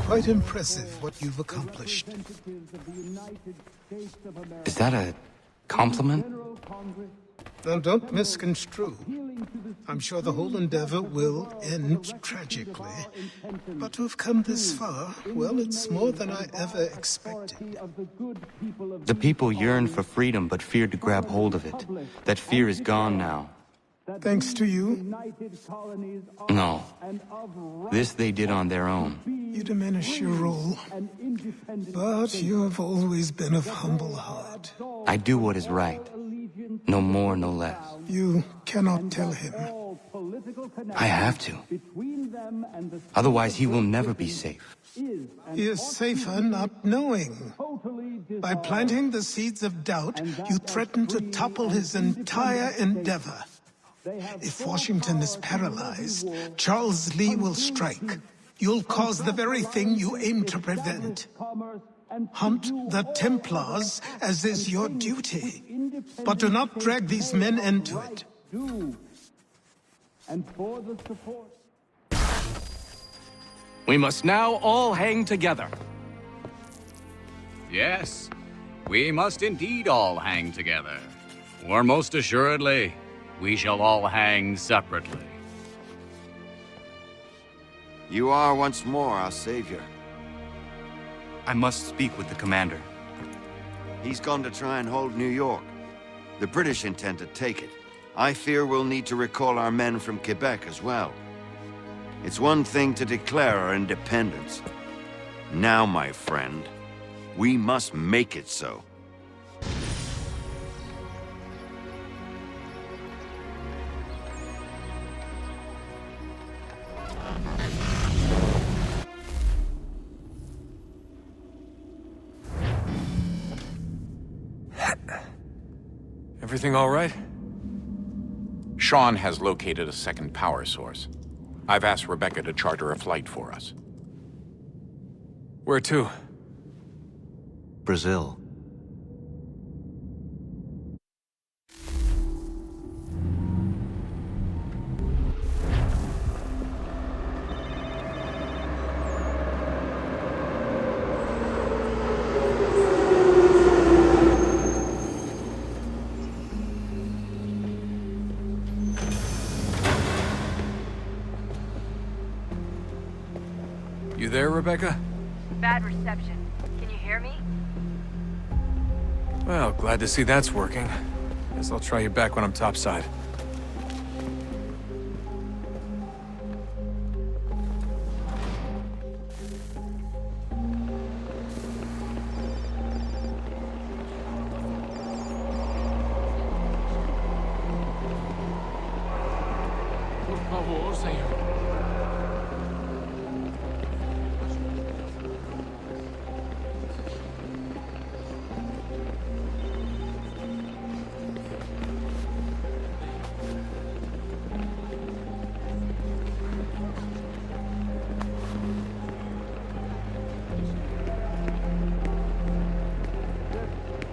Quite impressive what you've accomplished. Is that a compliment? Now don't misconstrue. I'm sure the whole endeavor will end tragically. But to have come this far, well, it's more than I ever expected. The people yearn for freedom but feared to grab hold of it. That fear is gone now. Thanks to you? No. This they did on their own. You diminish your role. But you have always been of humble heart. I do what is right. No more, no less. You cannot tell him. I have to. Otherwise, he will never be safe. He is safer not knowing. By planting the seeds of doubt, you threaten to topple his entire endeavor. If Washington is paralyzed, Charles Lee will strike. You'll cause the very thing you aim to prevent. Hunt the Templars, as is your duty. But do not drag these men into it. We must now all hang together. Yes, we must indeed all hang together. Or most assuredly, we shall all hang separately. You are once more our savior. I must speak with the commander. He's gone to try and hold New York. The British intend to take it. I fear we'll need to recall our men from Quebec as well. It's one thing to declare our independence. Now, my friend, we must make it so. Everything all right? Sean has located a second power source. I've asked Rebecca to charter a flight for us. Where to? Brazil. You there, Rebecca? Bad reception. Can you hear me? Well, glad to see that's working. Guess I'll try you back when I'm topside. Por favor, senhor.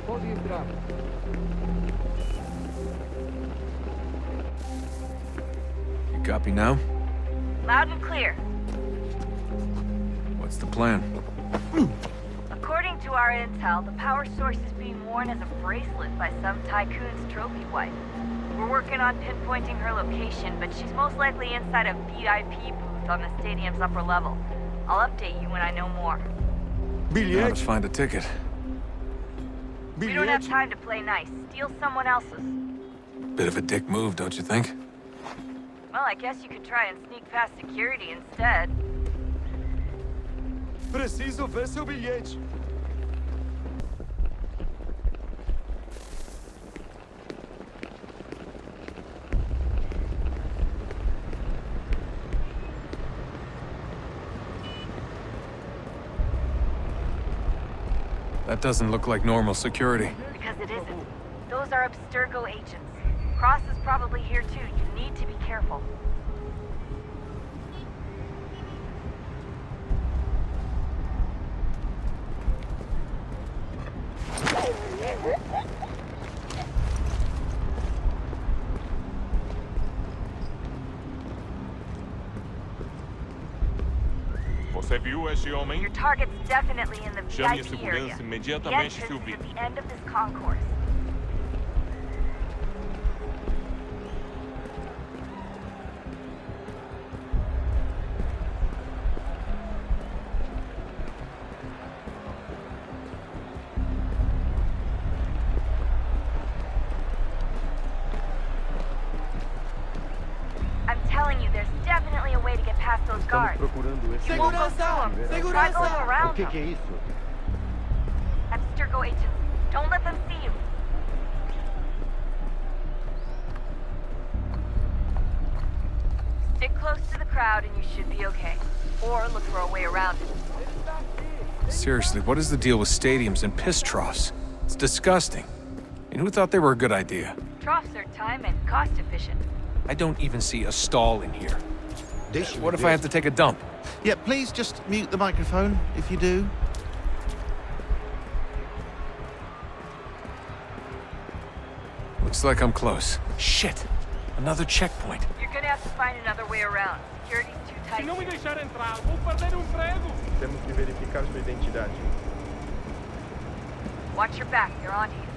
Pode entrar. You copy now? Loud and clear. What's the plan? According to our intel, the power source is being worn as a bracelet by some tycoon's trophy wife. We're working on pinpointing her location, but she's most likely inside a VIP booth on the stadium's upper level. I'll update you when I know more. How to find a ticket. We don't have time to play nice. Steal someone else's. Bit of a dick move, don't you think? Well, I guess you could try and sneak past security instead. Preciso ver seu bilhete. That doesn't look like normal security. Because it isn't. Those are Abstergo agents. Cross is probably here too. You need to be careful. Você viu esse homem? Your target's definitely in the Chame a VIP area. segurança The imediatamente se entrance o is vir. at the end of this concourse. I'm telling you, there's definitely a way to get past those guards. procurando esse... You won't go through them. Try going around O que them. é isso? Abstergo agents. Don't let them see you. Stick close to the crowd and you should be okay. Or look for a way around it. Seriously, what is the deal with stadiums and piss troughs? It's disgusting. And who thought they were a good idea? Troughs are time and cost efficient. I don't even see a stall in here. What if I have to take a dump? Yeah, please just mute the microphone if you do. Looks like I'm close. Shit! Another checkpoint. You're gonna have to find another way around. Security's too tight. Se não me deixar entrar, vou perder o emprego. Temos que verificar sua identidade. Watch your back, they're on you.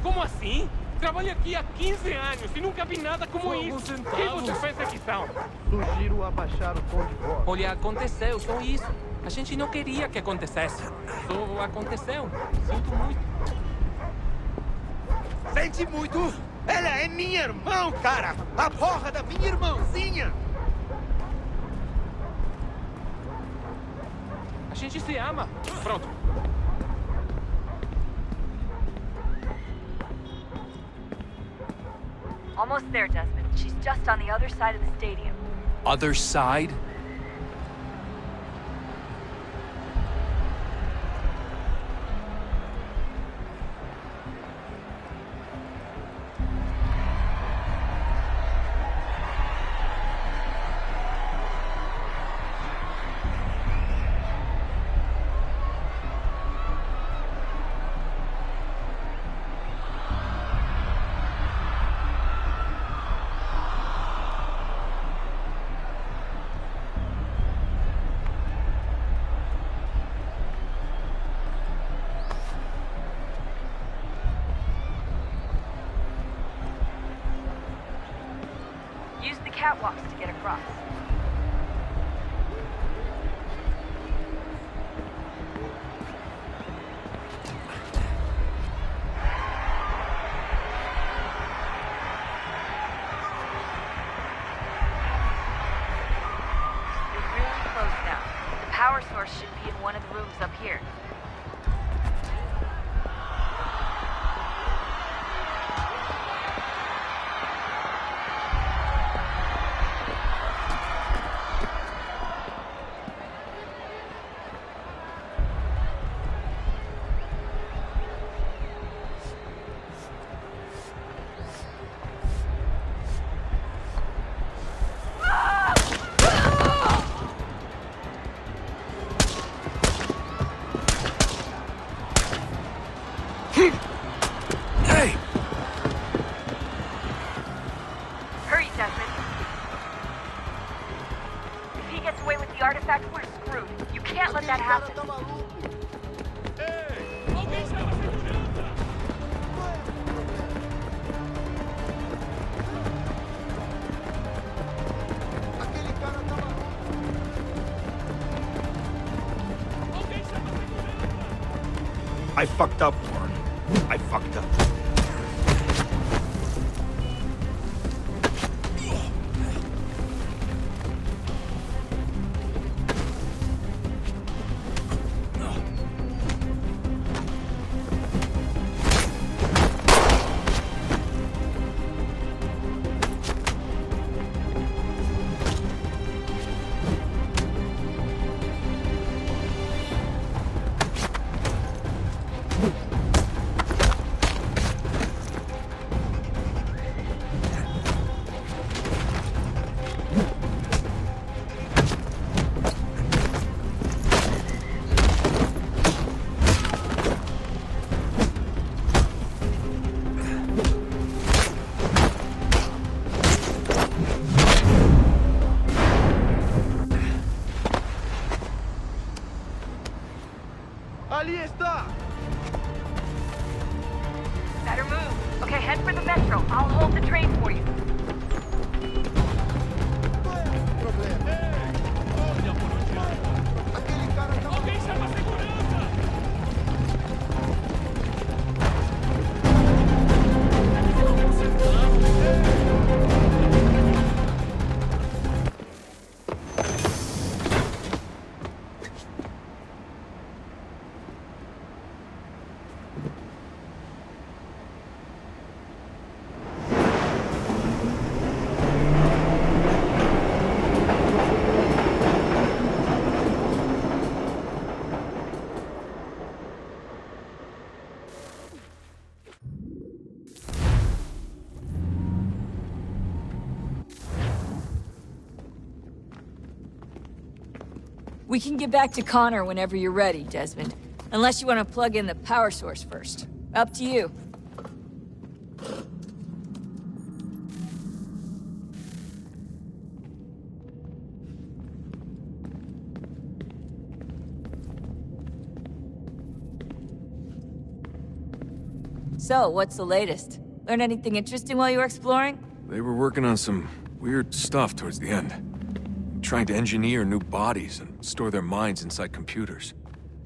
Como assim? Trabalho aqui há 15 anos e nunca vi nada como isso. Quem você pensa que são? Sugiro abaixar o tom de voz. Olha, aconteceu, só isso. A gente não queria que acontecesse. Só aconteceu. Sinto muito. Sente muito? Ela é minha irmã, cara! A porra da minha irmãzinha! A gente se ama. Pronto. Almost there, Desmond. She's just on the other side of the stadium. Other side? Use the catwalks to get across. You're really close now. The power source should be in one of the rooms up here. Hey! Hurry, Desmond. If he gets away with the artifact, we're screwed. You can't let that happen. Alguém chama a segurança! Aquele cara tá maluco. Alguém chama a segurança! I fucked up, Warren. I fucked up. We can get back to Connor whenever you're ready, Desmond. Unless you want to plug in the power source first. Up to you. So, what's the latest? Learn anything interesting while you were exploring? They were working on some weird stuff towards the end. Trying to engineer new bodies and store their minds inside computers.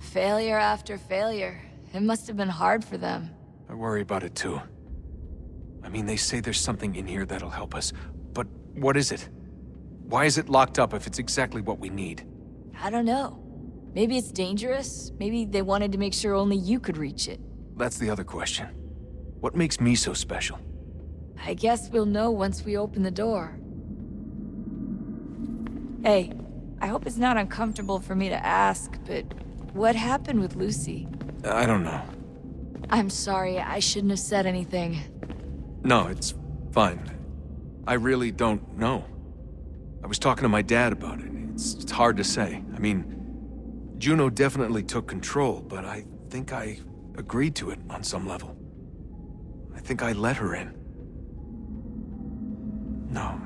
Failure after failure. It must have been hard for them. I worry about it too. I mean, they say there's something in here that'll help us, but what is it? Why is it locked up if it's exactly what we need? I don't know. Maybe it's dangerous. Maybe they wanted to make sure only you could reach it. That's the other question. What makes me so special? I guess we'll know once we open the door. Hey, I hope it's not uncomfortable for me to ask, but what happened with Lucy? I don't know. I'm sorry, I shouldn't have said anything. No, it's fine. I really don't know. I was talking to my dad about it. It's hard to say. I mean, Juno definitely took control, but I think I agreed to it on some level. I think I let her in. No.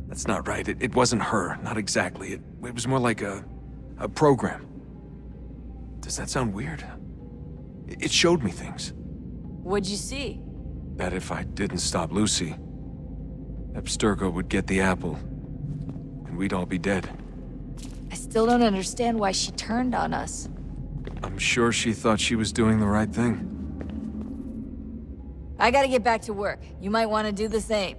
That's not right. It wasn't her. Not exactly. It was more like a program. Does that sound weird? It showed me things. What'd you see? That if I didn't stop Lucy, Abstergo would get the apple, and we'd all be dead. I still don't understand why she turned on us. I'm sure she thought she was doing the right thing. I gotta get back to work. You might want to do the same.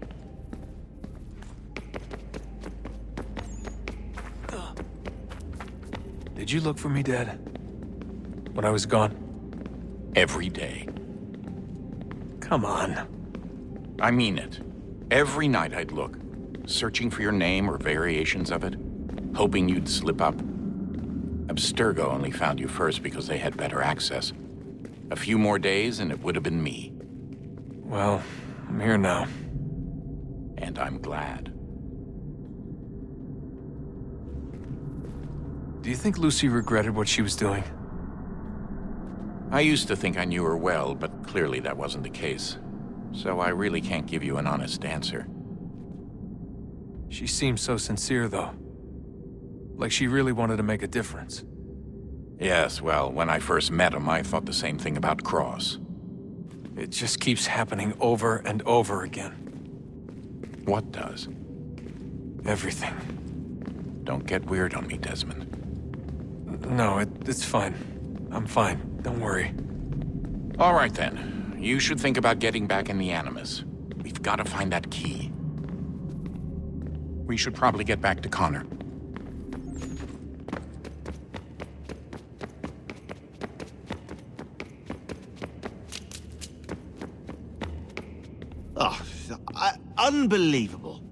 Did you look for me, Dad? When I was gone? Every day. Come on. I mean it. Every night I'd look, searching for your name or variations of it, hoping you'd slip up. Abstergo only found you first because they had better access. A few more days and it would have been me. Well, I'm here now. And I'm glad. Do you think Lucy regretted what she was doing? I used to think I knew her well, but clearly that wasn't the case. So I really can't give you an honest answer. She seemed so sincere, though. Like she really wanted to make a difference. Yes, well, when I first met him, I thought the same thing about Cross. It just keeps happening over and over again. What does? Everything. Don't get weird on me, Desmond. No, it's fine. I'm fine. Don't worry. All right, then. You should think about getting back in the Animus. We've got to find that key. We should probably get back to Connor. Oh, unbelievable.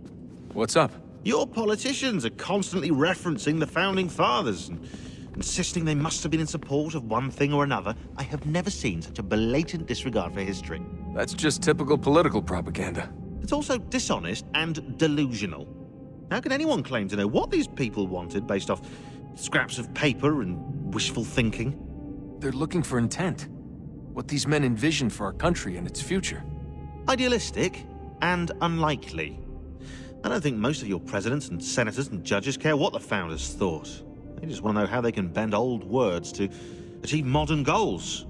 What's up? Your politicians are constantly referencing the Founding Fathers and insisting they must have been in support of one thing or another. I have never seen such a blatant disregard for history. That's just typical political propaganda. It's also dishonest and delusional. How can anyone claim to know what these people wanted based off scraps of paper and wishful thinking? They're looking for intent. What these men envision for our country and its future. Idealistic and unlikely. I don't think most of your presidents and senators and judges care what the founders thought. They just want to know how they can bend old words to achieve modern goals.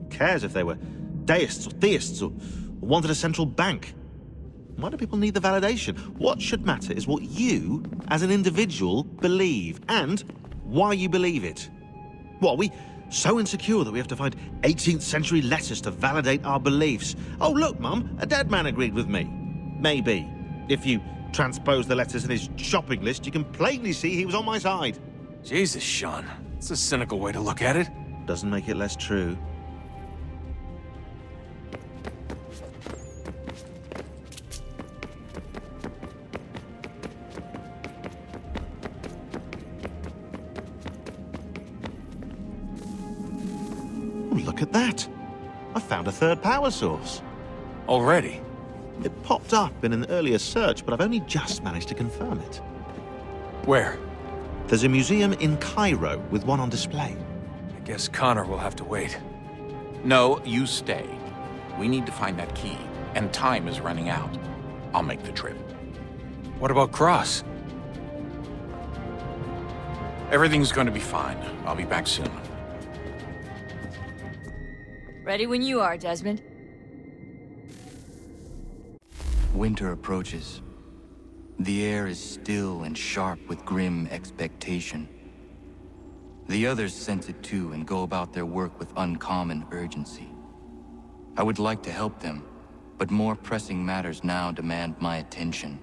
Who cares if they were deists or theists or wanted a central bank? Why do people need the validation? What should matter is what you, as an individual, believe, and why you believe it. What, are we so insecure that we have to find 18th century letters to validate our beliefs? Oh, look, Mum, a dead man agreed with me. Maybe. If you transpose the letters in his shopping list, you can plainly see he was on my side. Jesus, Sean. It's a cynical way to look at it. Doesn't make it less true. Oh, look at that. I found a third power source. Already? It popped up in an earlier search, but I've only just managed to confirm it. Where? There's a museum in Cairo with one on display. I guess Connor will have to wait. No, you stay. We need to find that key, and time is running out. I'll make the trip. What about Cross? Everything's going to be fine. I'll be back soon. Ready when you are, Desmond. Winter approaches. The air is still and sharp with grim expectation. The others sense it too and go about their work with uncommon urgency. I would like to help them, but more pressing matters now demand my attention.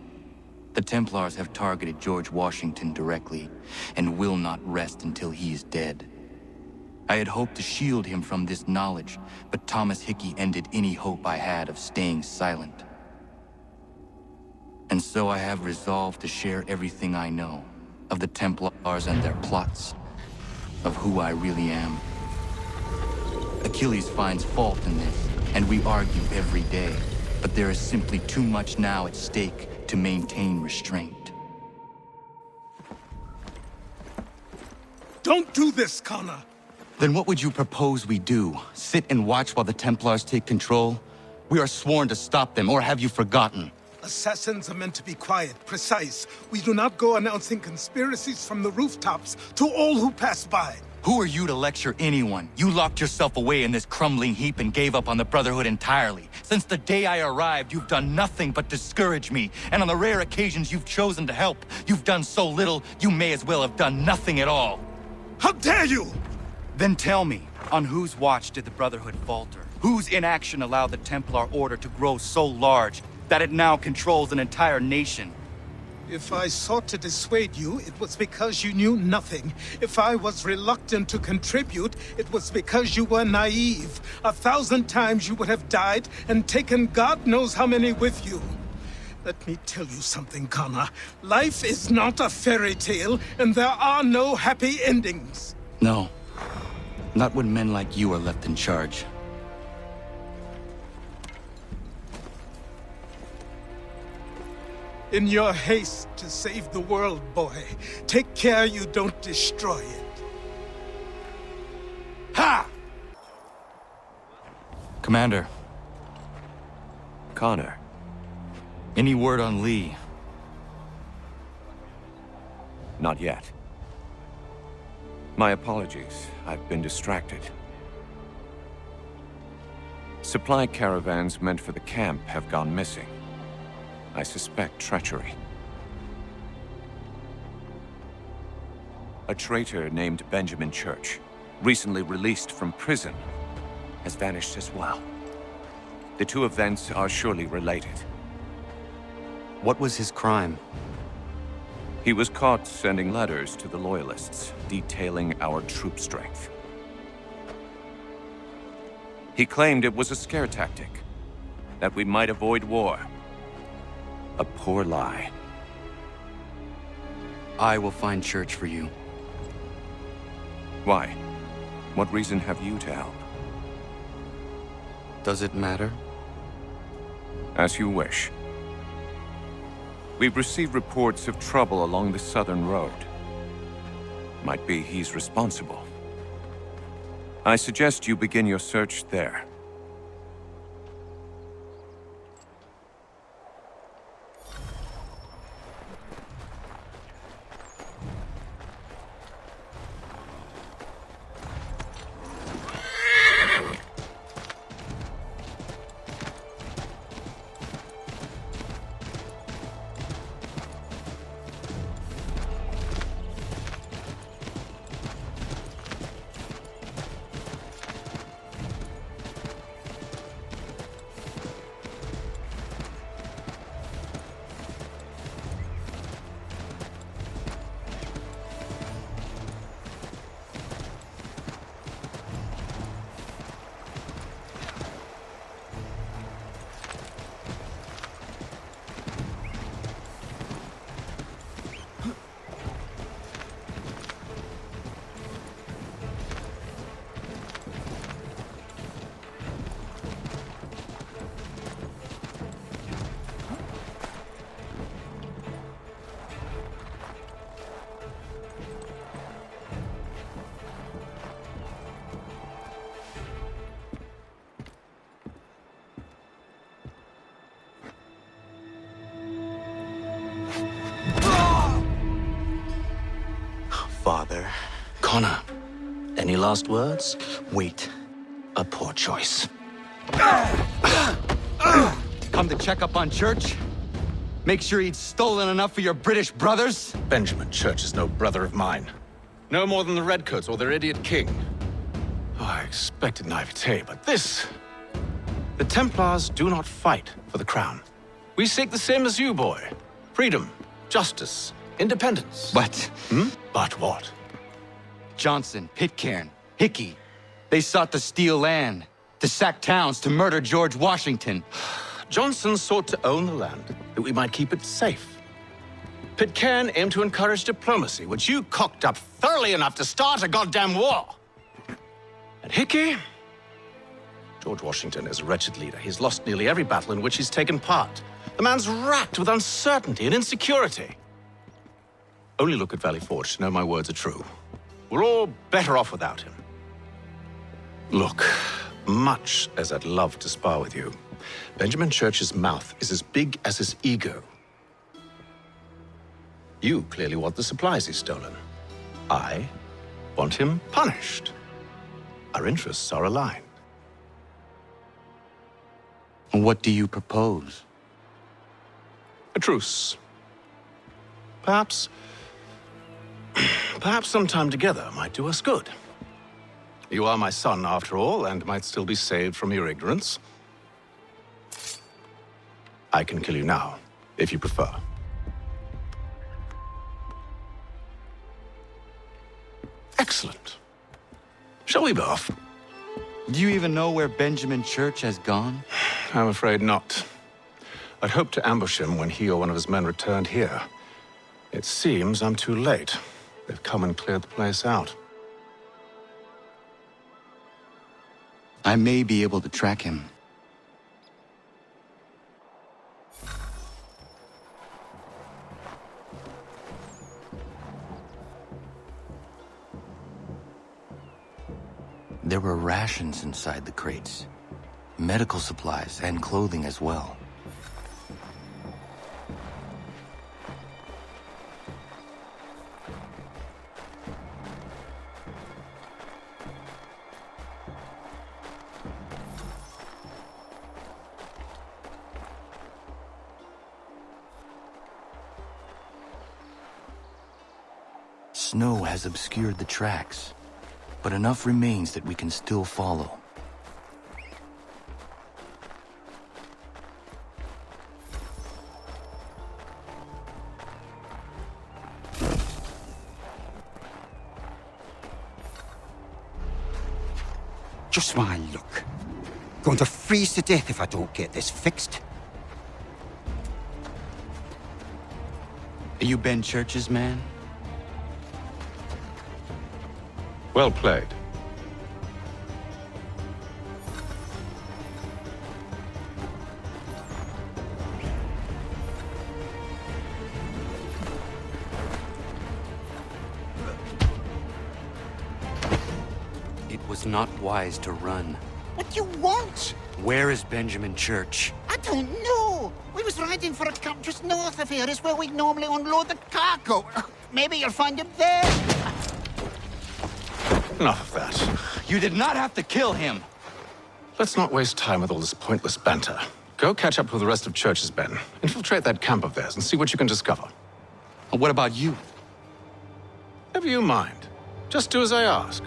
The Templars have targeted George Washington directly, and will not rest until he is dead. I had hoped to shield him from this knowledge, but Thomas Hickey ended any hope I had of staying silent. And so I have resolved to share everything I know of the Templars and their plots, of who I really am. Achilles finds fault in this, and we argue every day, but there is simply too much now at stake to maintain restraint. Don't do this, Connor! Then what would you propose we do? Sit and watch while the Templars take control? We are sworn to stop them, or have you forgotten? Assassins are meant to be quiet, precise. We do not go announcing conspiracies from the rooftops to all who pass by. Who are you to lecture anyone? You locked yourself away in this crumbling heap and gave up on the Brotherhood entirely. Since the day I arrived, you've done nothing but discourage me. And on the rare occasions you've chosen to help, you've done so little, you may as well have done nothing at all. How dare you! Then tell me, on whose watch did the Brotherhood falter? Whose inaction allowed the Templar Order to grow so large that it now controls an entire nation? If I sought to dissuade you, it was because you knew nothing. If I was reluctant to contribute, it was because you were naive. 1,000 times you would have died and taken God knows how many with you. Let me tell you something, Connor. Life is not a fairy tale, and there are no happy endings. No. Not when men like you are left in charge. In your haste to save the world, boy, take care you don't destroy it. Ha! Commander. Connor. Any word on Lee? Not yet. My apologies. I've been distracted. Supply caravans meant for the camp have gone missing. I suspect treachery. A traitor named Benjamin Church, recently released from prison, has vanished as well. The two events are surely related. What was his crime? He was caught sending letters to the Loyalists, detailing our troop strength. He claimed it was a scare tactic, that we might avoid war. A poor lie. I will find Church for you. Why? What reason have you to help? Does it matter? As you wish. We've received reports of trouble along the southern road. Might be he's responsible. I suggest you begin your search there. father. Connor, any last words? Wait. A poor choice. Come to check up on Church? Make sure he'd stolen enough for your British brothers? Benjamin Church is no brother of mine. No more than the Redcoats or their idiot king. Oh, I expected naivete, but this... The Templars do not fight for the crown. We seek the same as you, boy. Freedom, justice, independence. But... But what? Johnson, Pitcairn, Hickey, they sought to steal land, to sack towns, to murder George Washington. Johnson sought to own the land, that we might keep it safe. Pitcairn aimed to encourage diplomacy, which you cocked up thoroughly enough to start a goddamn war. And Hickey? George Washington is a wretched leader. He's lost nearly every battle in which he's taken part. The man's racked with uncertainty and insecurity. Only look at Valley Forge to know my words are true. We're all better off without him. Look, much as I'd love to spar with you, Benjamin Church's mouth is as big as his ego. You clearly want the supplies he's stolen. I want him punished. Our interests are aligned. What do you propose? A truce. Perhaps some time together might do us good. You are my son, after all, and might still be saved from your ignorance. I can kill you now, if you prefer. Excellent. Shall we be off? Do you even know where Benjamin Church has gone? I'm afraid not. I'd hoped to ambush him when he or one of his men returned here. It seems I'm too late. They've come and cleared the place out. I may be able to track him. There were rations inside the crates, medical supplies and clothing as well. Snow has obscured the tracks, but enough remains that we can still follow. Just my luck. Going to freeze to death if I don't get this fixed. Are you Ben Church's man? Well played. It was not wise to run. What do you want? Where is Benjamin Church? I don't know. We was riding for a camp just north of here. It's where we normally unload the cargo. Maybe you'll find him there. Enough of that. You did not have to kill him! Let's not waste time with all this pointless banter. Go catch up with the rest of Church's men. Infiltrate that camp of theirs and see what you can discover. And what about you? Never you mind. Just do as I ask.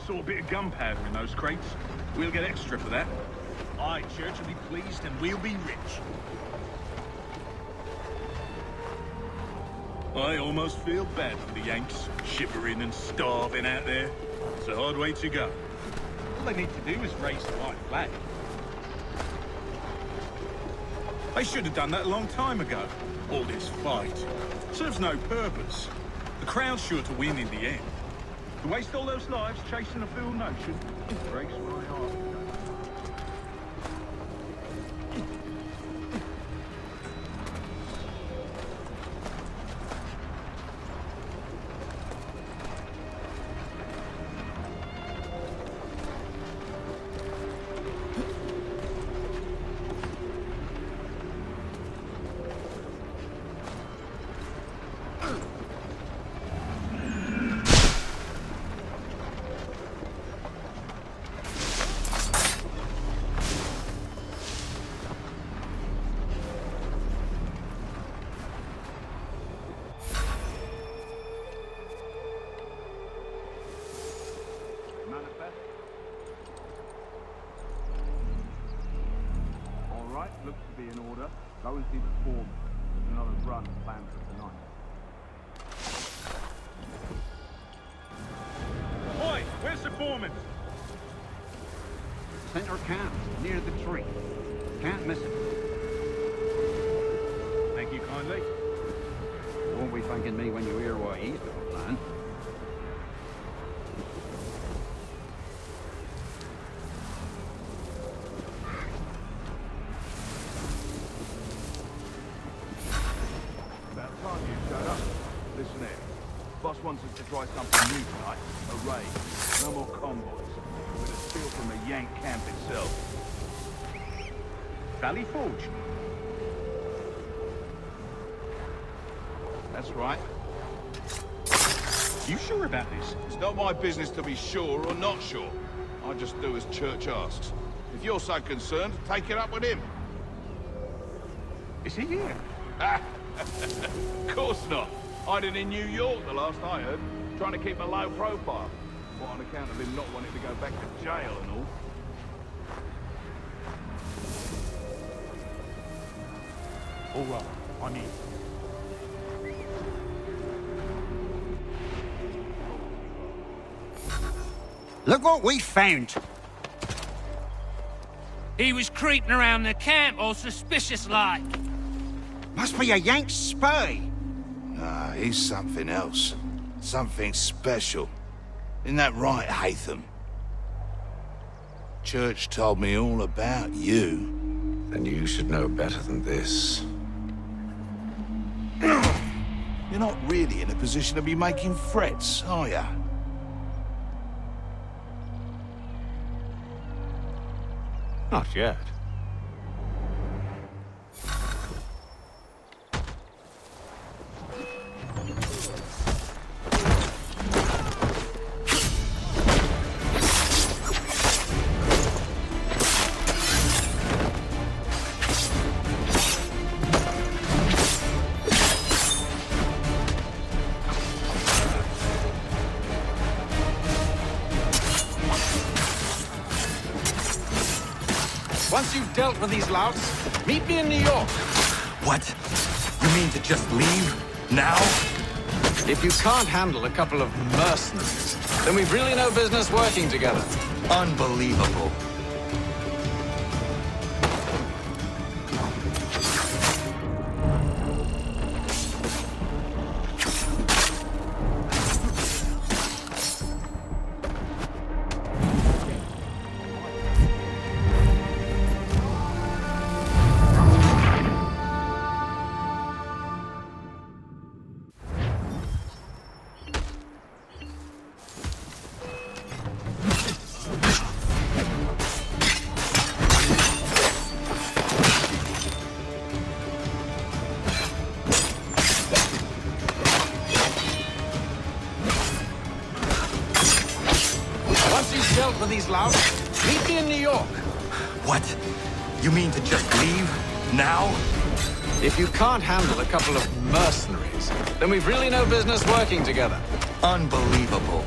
Saw a bit of gunpowder in those crates. We'll get extra for that. Aye, Church will be pleased and we'll be rich. I almost feel bad for the Yanks, shivering and starving out there. It's a hard way to go. All they need to do is raise the white flag. They should have done that a long time ago. All this fight serves no purpose. The crown's sure to win in the end. To waste all those lives chasing a fool notion breaks my heart. Looks to be in order. Go and see the foreman. There's another run planned for tonight. Oi! Where's the foreman? Center camp, near the tree. Can't miss it. Thank you kindly. Won't be thanking me when you hear what he's got planned. About time you showed up. Listen here. Boss wants us to try something new tonight. A raid. No more convoys. We're to steal from the Yank camp itself. Valley Forge. That's right. You sure about this? It's not my business to be sure or not sure. I just do as Church asks. If you're so concerned, take it up with him. Is he here? Of course not. Hiding in New York, the last I heard. Trying to keep a low profile. What, on account of him not wanting to go back to jail and all? All right, I'm in. Look what we found. He was creeping around the camp all suspicious-like. Must be a Yank spy. Nah, he's something else. Something special. Isn't that right, Hatham? Church told me all about you. Then you should know better than this. You're not really in a position to be making threats, are you? Not yet. Once you've dealt with these louts, meet me in New York. What? You mean to just leave? Now? If you can't handle a couple of mercenaries, then we've really no business working together. Unbelievable. With these louts, meet me in New York. What? You mean to just leave? Now? If you can't handle a couple of mercenaries, then we've really no business working together. Unbelievable.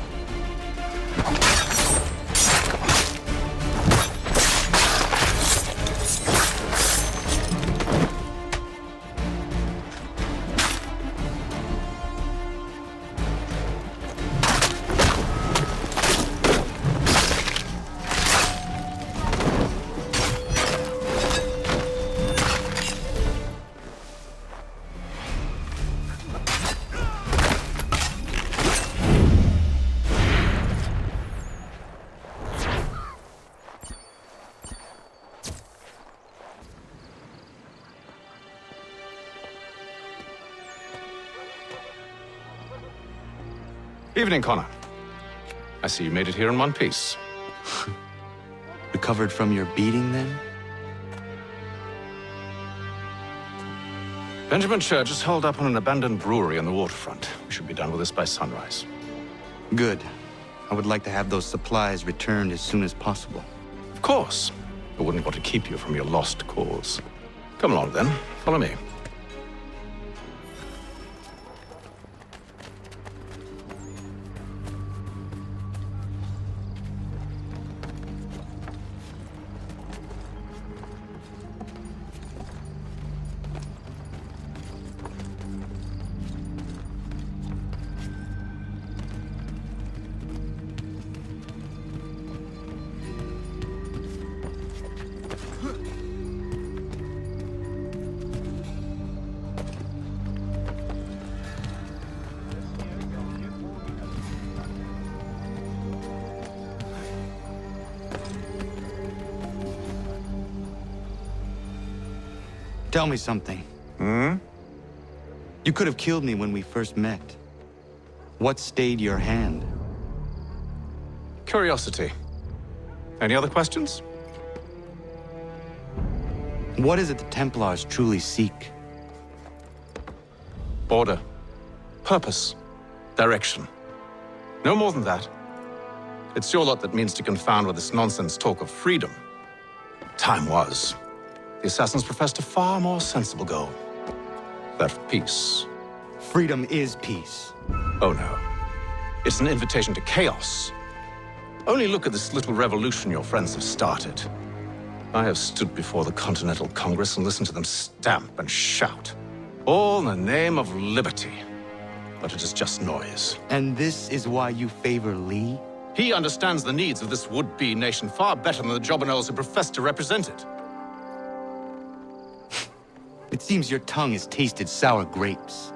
Evening, Connor. I see you made it here in one piece. Recovered from your beating, then? Benjamin Church is holed up on an abandoned brewery on the waterfront. We should be done with this by sunrise. Good. I would like to have those supplies returned as soon as possible. Of course. I wouldn't want to keep you from your lost cause. Come along, then. Follow me. Tell me something. Hmm? You could have killed me when we first met. What stayed your hand? Curiosity. Any other questions? What is it the Templars truly seek? Order. Purpose. Direction. No more than that. It's your lot that means to confound with this nonsense talk of freedom. Time was. The assassins professed a far more sensible goal. That of peace. Freedom is peace. Oh no. It's an invitation to chaos. Only look at this little revolution your friends have started. I have stood before the Continental Congress and listened to them stamp and shout. All in the name of liberty. But it is just noise. And this is why you favor Lee? He understands the needs of this would-be nation far better than the jobberknolls who profess to represent it. It seems your tongue has tasted sour grapes.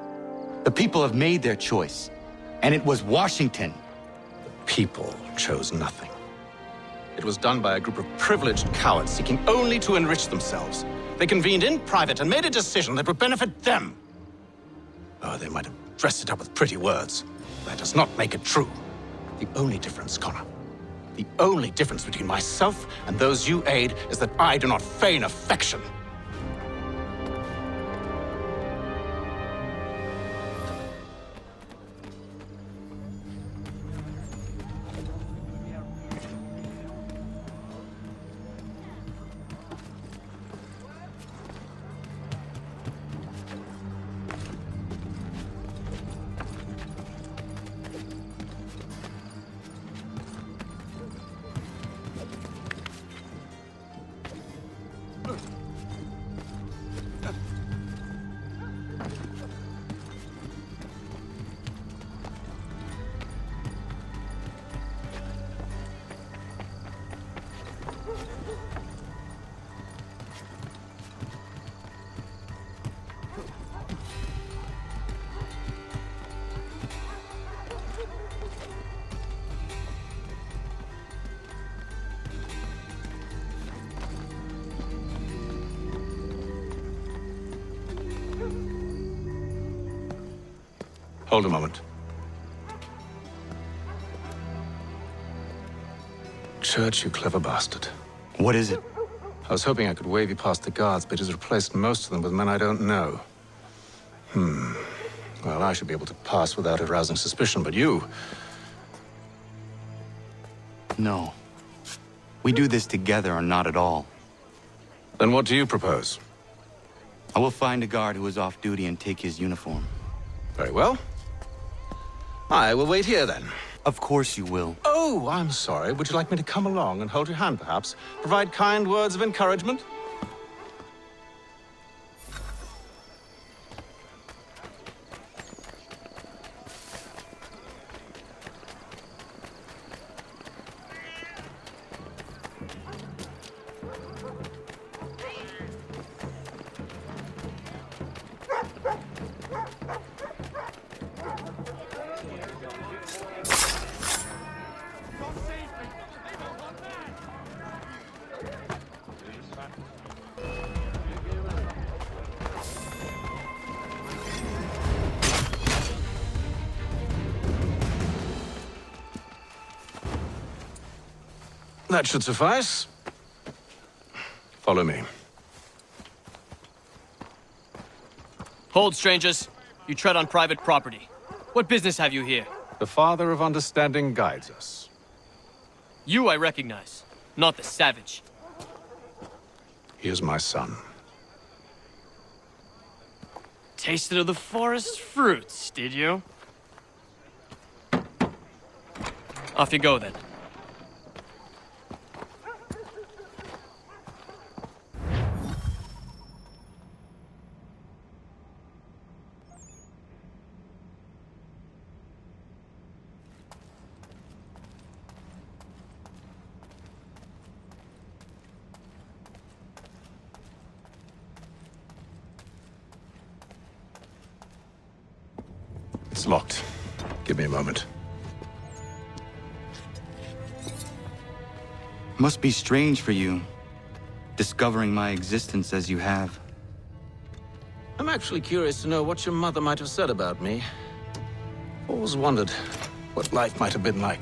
The people have made their choice, and it was Washington. The people chose nothing. It was done by a group of privileged cowards seeking only to enrich themselves. They convened in private and made a decision that would benefit them. Oh, they might have dressed it up with pretty words. That does not make it true. The only difference, Connor, the only difference between myself and those you aid is that I do not feign affection. Hold a moment. Church, you clever bastard. What is it? I was hoping I could wave you past the guards, but he's replaced most of them with men I don't know. Well, I should be able to pass without arousing suspicion, but you... No. We do this together or not at all. Then what do you propose? I will find a guard who is off duty and take his uniform. Very well. I will wait here, then. Of course you will. Oh, I'm sorry. Would you like me to come along and hold your hand, perhaps? Provide kind words of encouragement? That should suffice. Follow me. Hold, strangers. You tread on private property. What business have you here? The Father of Understanding guides us. You I recognize, not the savage. He is my son. Tasted of the forest fruits, did you? Off you go, then. It's locked. Give me a moment. Must be strange for you, discovering my existence as you have. I'm actually curious to know what your mother might have said about me. Always wondered what life might have been like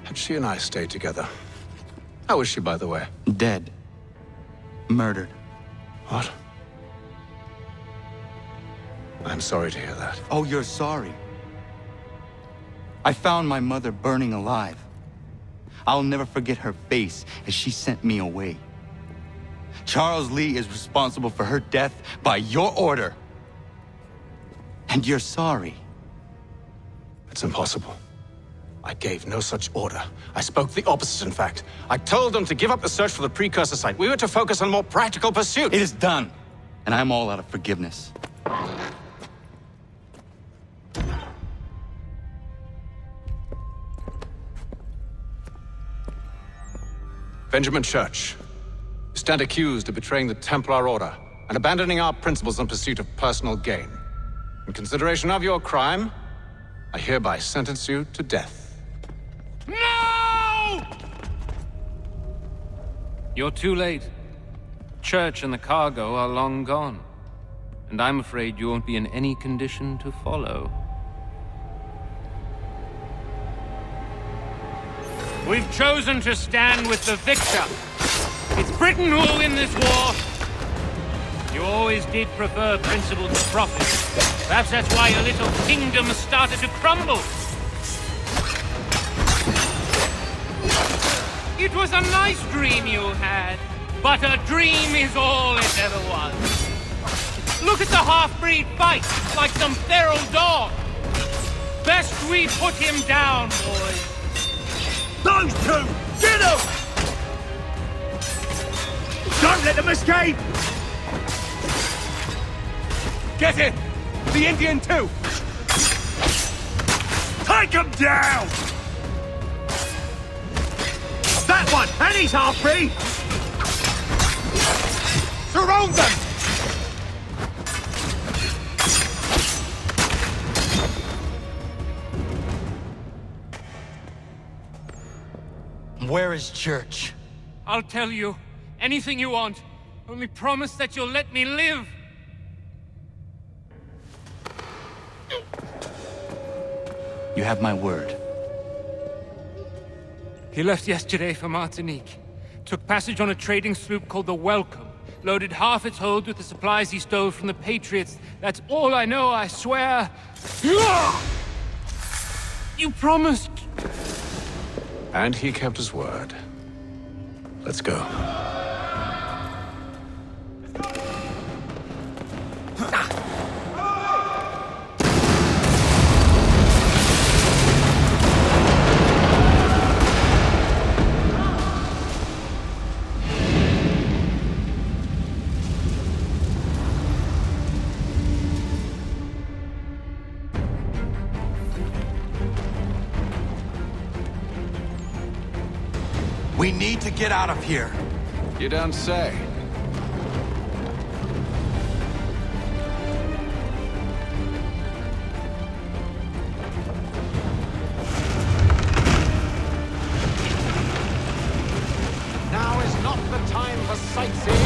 had she and I stayed together. How is she, by the way? Dead. Murdered. What? I'm sorry to hear that. Oh, you're sorry? I found my mother burning alive. I'll never forget her face as she sent me away. Charles Lee is responsible for her death by your order. And you're sorry. It's impossible. I gave no such order. I spoke the opposite, in fact. I told them to give up the search for the precursor site. We were to focus on more practical pursuits. It is done, and I'm all out of forgiveness. Benjamin Church, you stand accused of betraying the Templar Order and abandoning our principles in pursuit of personal gain. In consideration of your crime, I hereby sentence you to death. No! You're too late. Church and the cargo are long gone. And I'm afraid you won't be in any condition to follow. We've chosen to stand with the victor. It's Britain who will win this war. You always did prefer principle to profit. Perhaps that's why your little kingdom started to crumble. It was a nice dream you had, but a dream is all it ever was. Look at the half-breed fight, like some feral dog. Best we put him down, boys. Those two! Get them! Don't let them escape! Get it! The Indian too! Take him down! That one! And he's half-breed! Surround them! Where is Church? I'll tell you. Anything you want. Only promise that you'll let me live. You have my word. He left yesterday for Martinique. Took passage on a trading sloop called the Welcome. Loaded half its hold with the supplies he stole from the Patriots. That's all I know, I swear. You promised. And he kept his word. Let's go. We need to get out of here. You don't say. Now is not the time for sightseeing.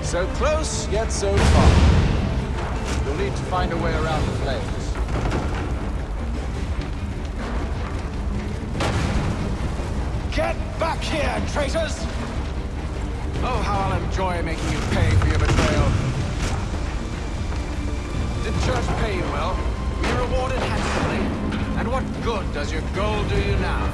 So close, yet so far. You'll need to find a way around the flames. Get back here, traitors! Oh, how I'll enjoy making you pay for your betrayal. Did Church pay you well? Were you rewarded handsomely? And what good does your gold do you now?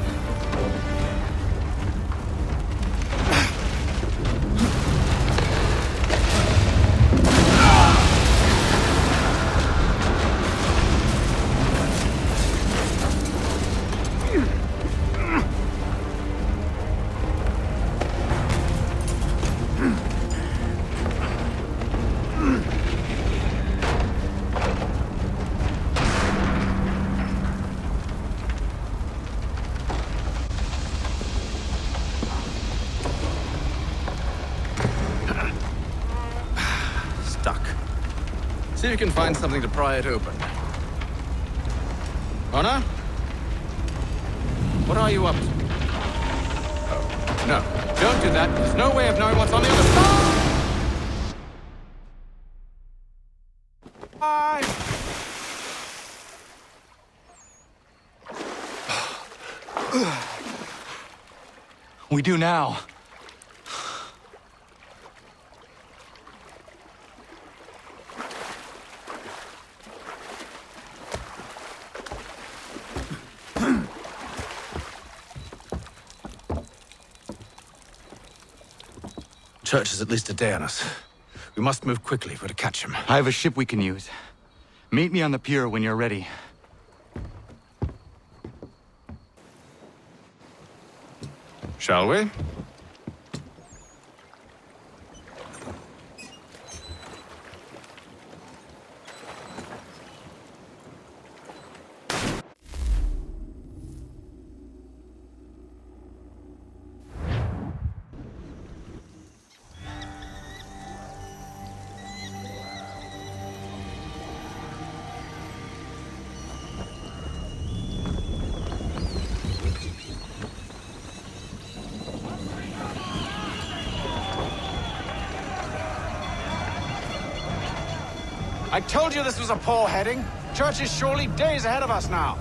See if you can find something to pry it open. Connor? What are you up to? Oh. No, don't do that. There's no way of knowing what's on the other side! We do now. Church is at least a day on us. We must move quickly if we're to catch him. I have a ship we can use. Meet me on the pier when you're ready. Shall we? I told you this was a poor heading. Church is surely days ahead of us now.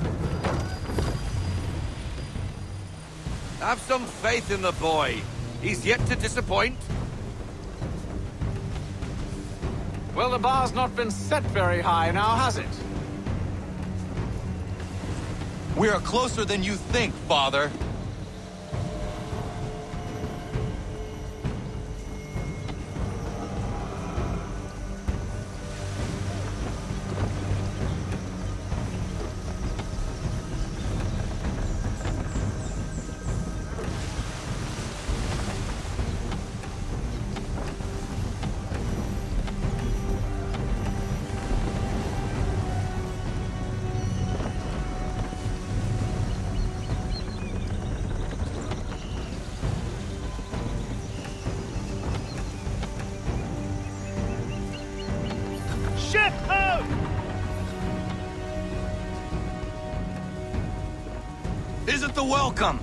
Have some faith in the boy. He's yet to disappoint. Well, the bar's not been set very high now, has it? We are closer than you think, Father. Ship out! Isn't the welcome?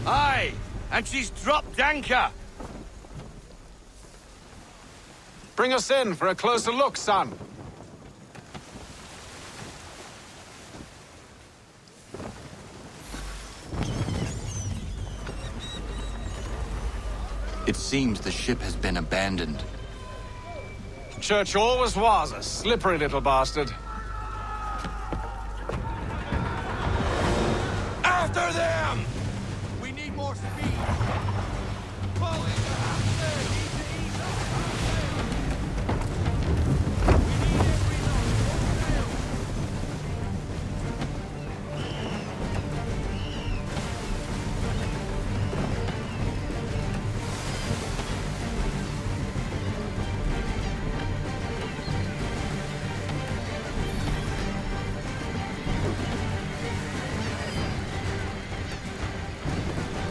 Aye, and she's dropped anchor. Bring us in for a closer look, son. It seems the ship has been abandoned. Church always was a slippery little bastard. After them! We need more speed.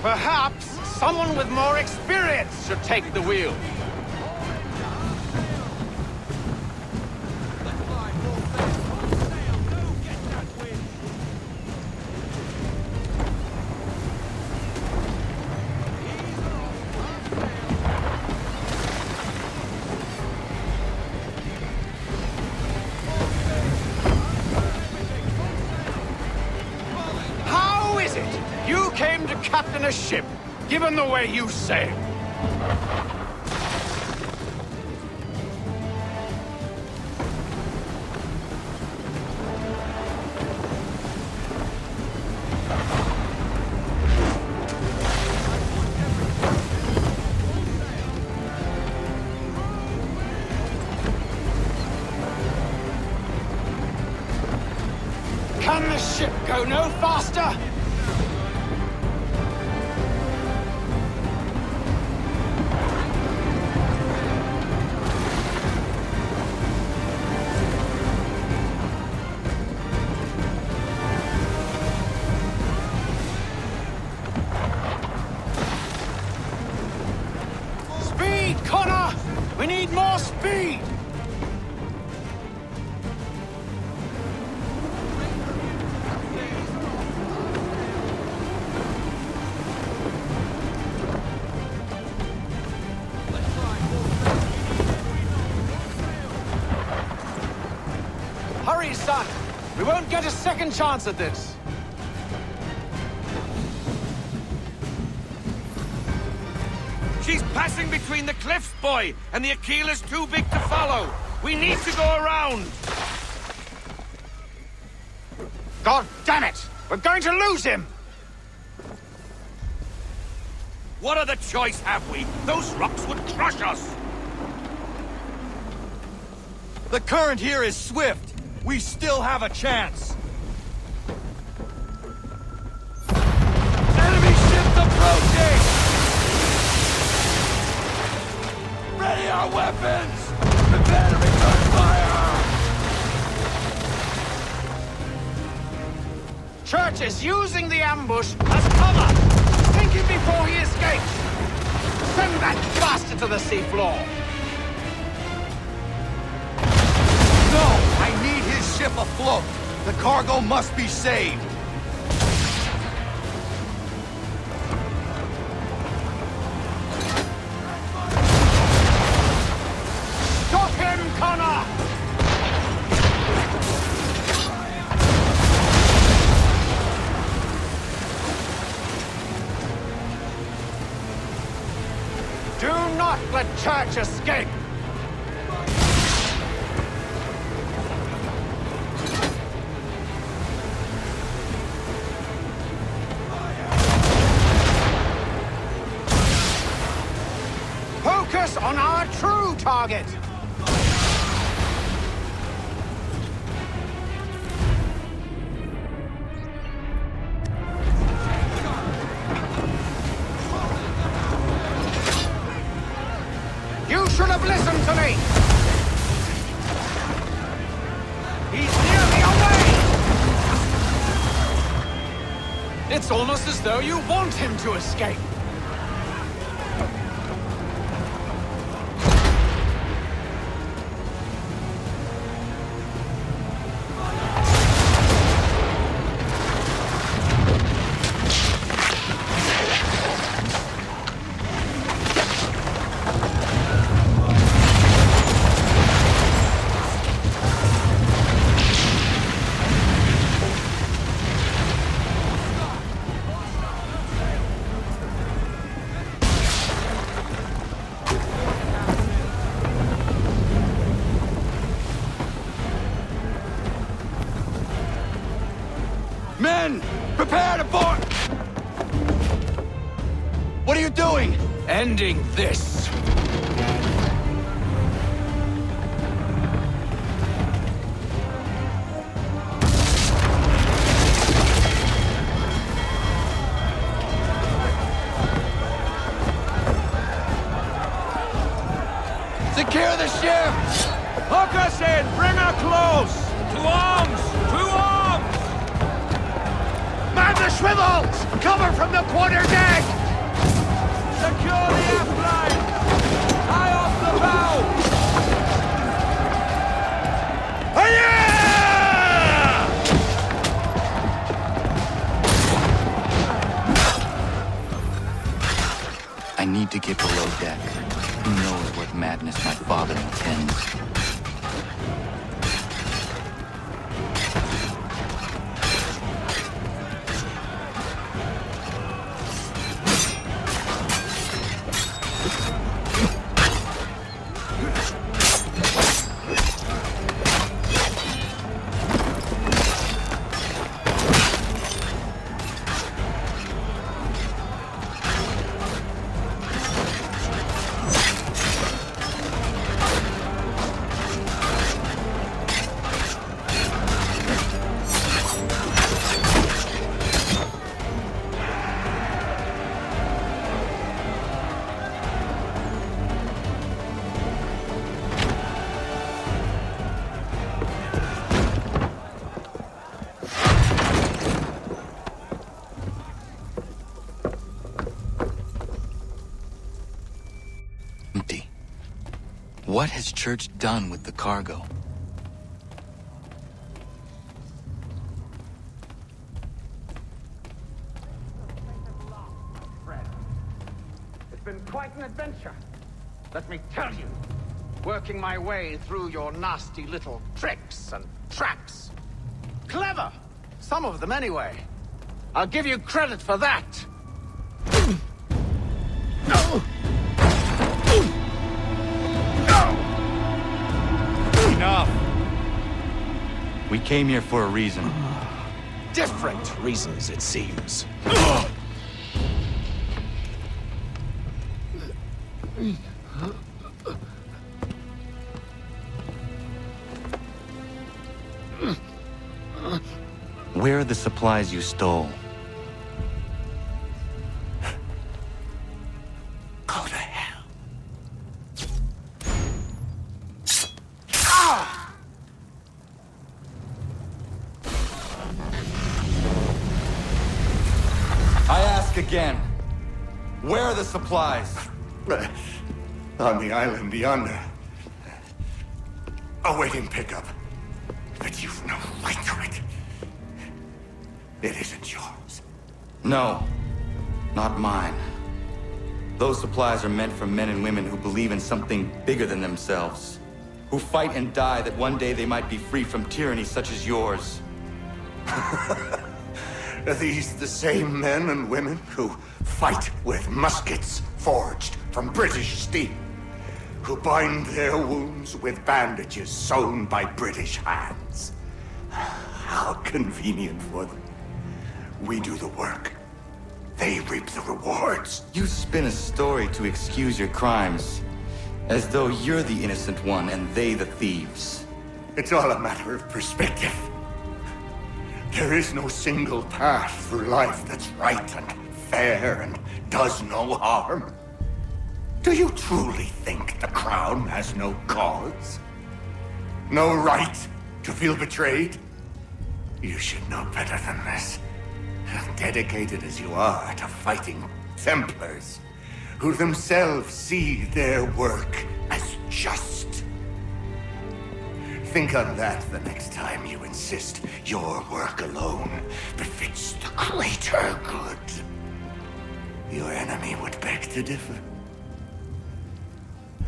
Perhaps someone with more experience should take the wheel. How is it you came to captain a ship, given the way you sail? Can the ship go no faster? Speed, Connor! We need more speed! a second chance at this. She's passing between the cliffs, boy, and the Aquila's too big to follow. We need to go around. God damn it! We're going to lose him! What other choice have we? Those rocks would crush us. The current here is swift. We still have a chance. Enemy ships approaching! Ready our weapons! Prepare to return fire! Church is using the ambush as cover! Thinking before he escapes! Send that bastard to the seafloor! No! I need his ship afloat! The cargo must be saved! Stop him, Connor! Do not let Church escape! Focus on our true target! You should have listened to me! He's nearly away! It's almost as though you want him to escape. Men! Prepare to board! What are you doing? Ending this. Secure the ship! Hook us in! Bring her close! To arms! To arms! Man the swivels! Cover from the quarter deck! Secure the aft line! Tie off the bow! I need to get below deck. Who knows what madness my father intends? What has Church done with the cargo? It's been quite an adventure. Let me tell you. Working my way through your nasty little tricks and traps. Clever! Some of them, anyway. I'll give you credit for that. Enough! We came here for a reason. Different reasons, it seems. Where are the supplies you stole? Go to hell. I ask again. Where are the supplies? On the island yonder. Awaiting pickup. But you've no right to it. It isn't yours. No, not mine. Those supplies are meant for men and women who believe in something bigger than themselves. Who fight and die that one day they might be free from tyranny such as yours. Are these the same men and women who fight with muskets forged from British steel? Who bind their wounds with bandages sewn by British hands? How convenient for them. We do the work. They reap the rewards. You spin a story to excuse your crimes, as though you're the innocent one and they the thieves. It's all a matter of perspective. There is no single path through life that's right and fair and does no harm. Do you truly think the Crown has no cause? No right to feel betrayed? You should know better than this. Dedicated as you are to fighting Templars, who themselves see their work as just. Think on that the next time you insist your work alone befits the greater good. Your enemy would beg to differ,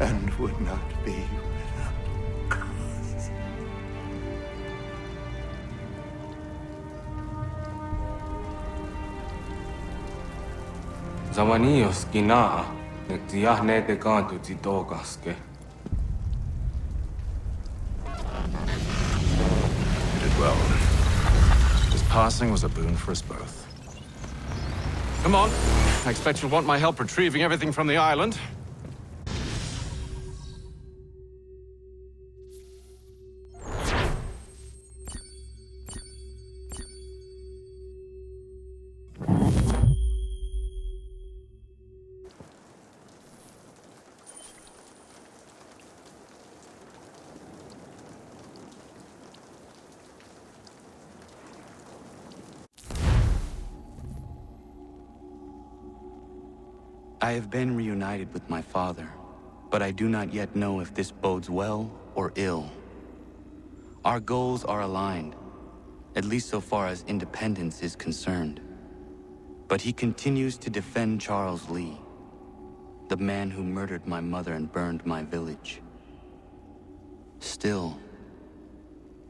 and would not be without cause. Zawanios kinaa, nektiahne te kantu titokaske. You did well. His passing was a boon for us both. Come on. I expect you'll want my help retrieving everything from the island. I have been reunited with my father, but I do not yet know if this bodes well or ill. Our goals are aligned, at least so far as independence is concerned. But he continues to defend Charles Lee, the man who murdered my mother and burned my village. Still,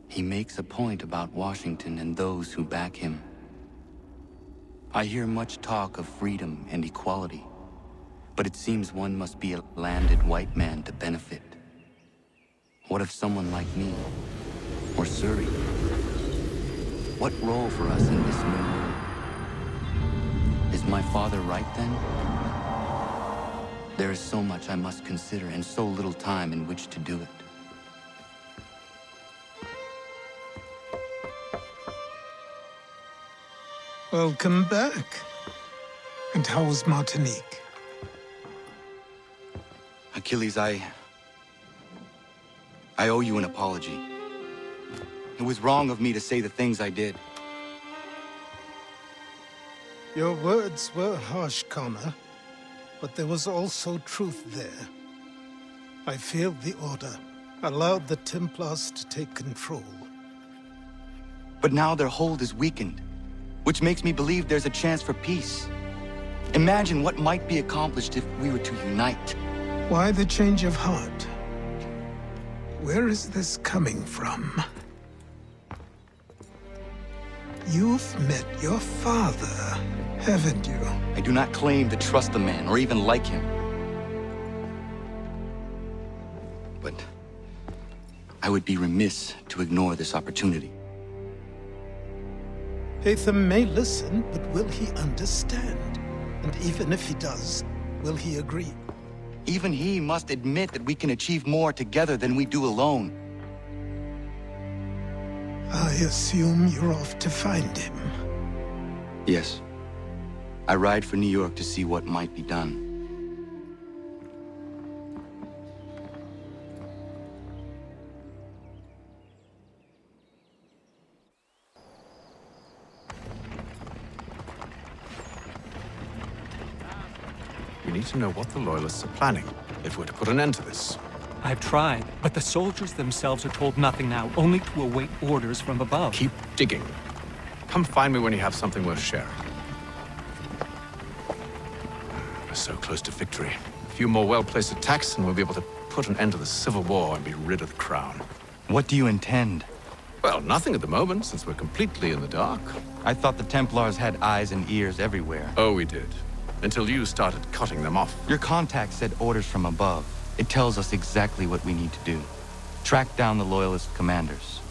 he makes a point about Washington and those who back him. I hear much talk of freedom and equality, but it seems one must be a landed white man to benefit. What of someone like me, or Surrey? What role for us in this new world? Is my father right then? There is so much I must consider and so little time in which to do it. Welcome back. And how was Martinique? Achilles, I owe you an apology. It was wrong of me to say the things I did. Your words were harsh, Connor, but there was also truth there. I failed the Order, allowed the Templars to take control. But now their hold is weakened, which makes me believe there's a chance for peace. Imagine what might be accomplished if we were to unite. Why the change of heart? Where is this coming from? You've met your father, haven't you? I do not claim to trust the man or even like him. But I would be remiss to ignore this opportunity. Hatham may listen, but will he understand? And even if he does, will he agree? Even he must admit that we can achieve more together than we do alone. I assume you're off to find him. Yes. I ride for New York to see what might be done. We need to know what the Loyalists are planning, if we're to put an end to this. I've tried, but the soldiers themselves are told nothing now, only to await orders from above. Keep digging. Come find me when you have something worth sharing. We're so close to victory. A few more well-placed attacks and we'll be able to put an end to the Civil War and be rid of the Crown. What do you intend? Well, nothing at the moment, since we're completely in the dark. I thought the Templars had eyes and ears everywhere. Oh, we did. Until you started cutting them off. Your contact said orders from above. It tells us exactly what we need to do. Track down the Loyalist commanders.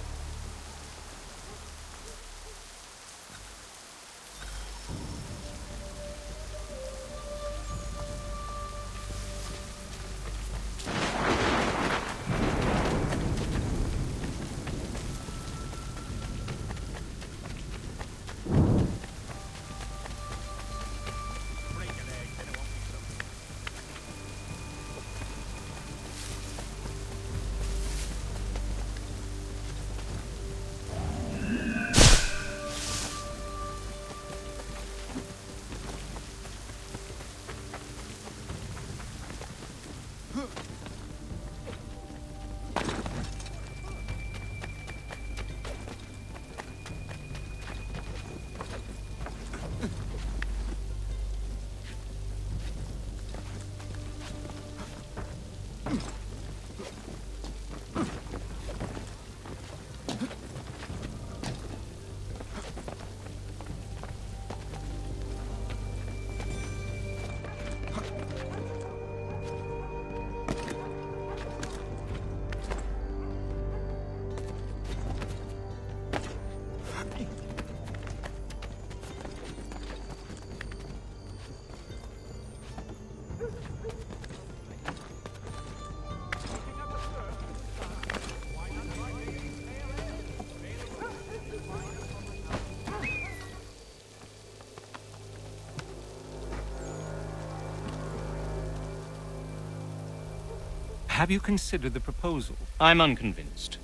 Have you considered the proposal? I'm unconvinced.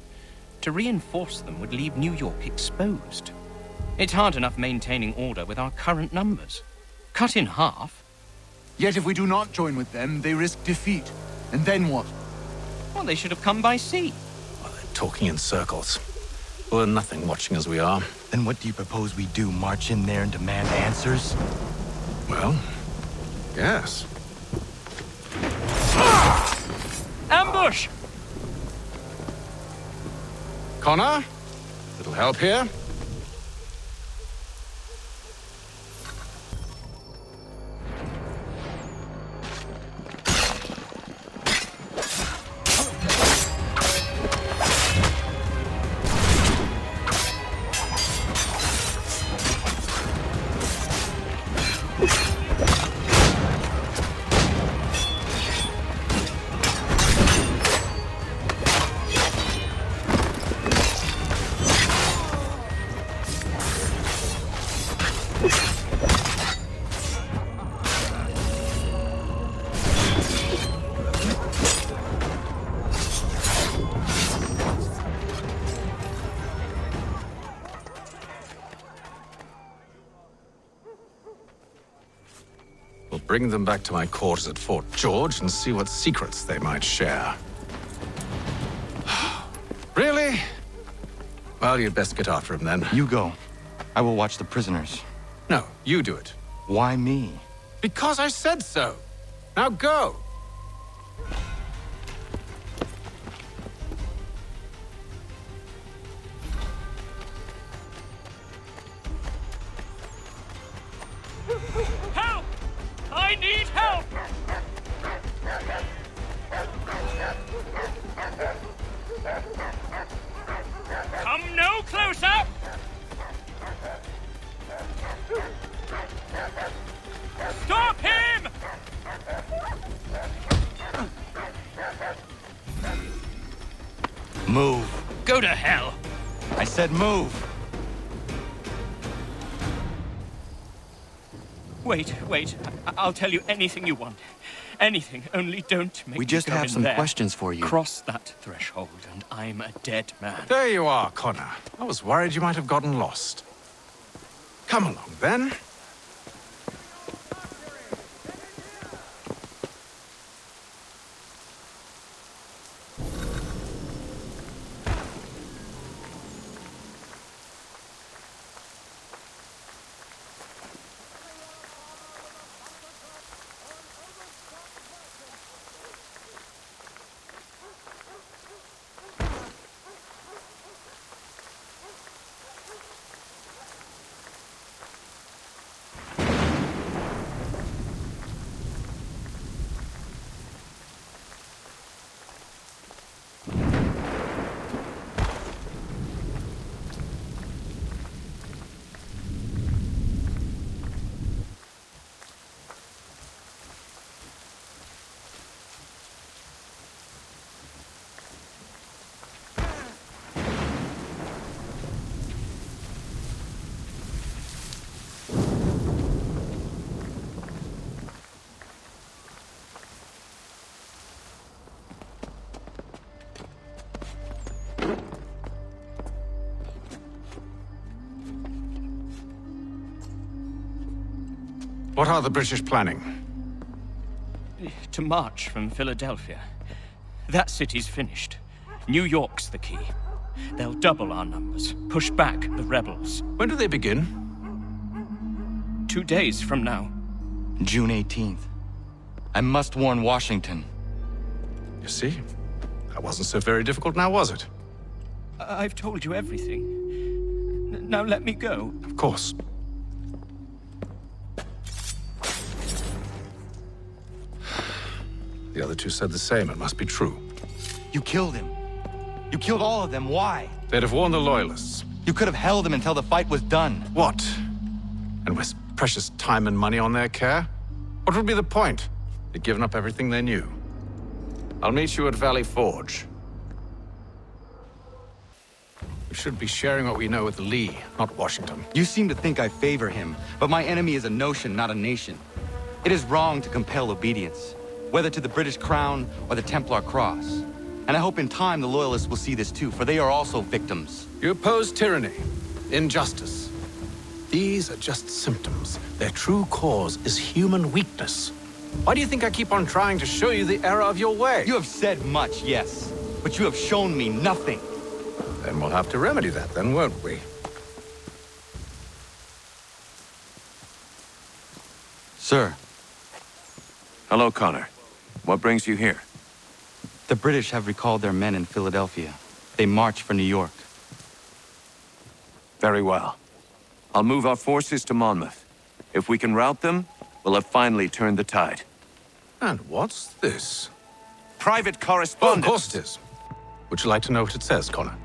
To reinforce them would leave New York exposed. It's hard enough maintaining order with our current numbers. Cut in half. Yet if we do not join with them, they risk defeat. And then what? Well, they should have come by sea. Well, they're talking in circles. We're nothing watching as we are. Then what do you propose we do? March in there and demand answers? Well, yes. Ambush! Connor? Little help here? Bring them back to my quarters at Fort George and see what secrets they might share. Really? Well, you'd best get after him then. You go. I will watch the prisoners. No, you do it. Why me? Because I said so. Now go. Help! I need help! Come no closer! Stop him! Move. Go to hell. I said move. Wait. I'll tell you anything you want. Anything, only don't make We me just go have in some there. questions for you. Cross that threshold, and I'm a dead man. There you are, Connor. I was worried you might have gotten lost. Come along, then. What are the British planning? To march from Philadelphia. That city's finished. New York's the key. They'll double our numbers, push back the rebels. When do they begin? 2 days from now. June 18th. I must warn Washington. You see? That wasn't so very difficult now, was it? I've told you everything. Now let me go. Of course. The other two said the same. It must be true. You killed him. You killed all of them. Why? They'd have warned the Loyalists. You could have held him until the fight was done. What? And waste precious time and money on their care? What would be the point? They'd given up everything they knew. I'll meet you at Valley Forge. We should be sharing what we know with Lee, not Washington. You seem to think I favor him, but my enemy is a notion, not a nation. It is wrong to compel obedience, whether to the British Crown or the Templar Cross. And I hope in time the Loyalists will see this too, for they are also victims. You oppose tyranny, injustice. These are just symptoms. Their true cause is human weakness. Why do you think I keep on trying to show you the error of your way? You have said much, yes, but you have shown me nothing. Then we'll have to remedy that then, won't we? Sir. Hello, Connor. What brings you here? The British have recalled their men in Philadelphia. They march for New York. Very well. I'll move our forces to Monmouth. If we can rout them, we'll have finally turned the tide. And what's this? Private Oh, correspondence. of course it is. Would you like to know what it says, Connor?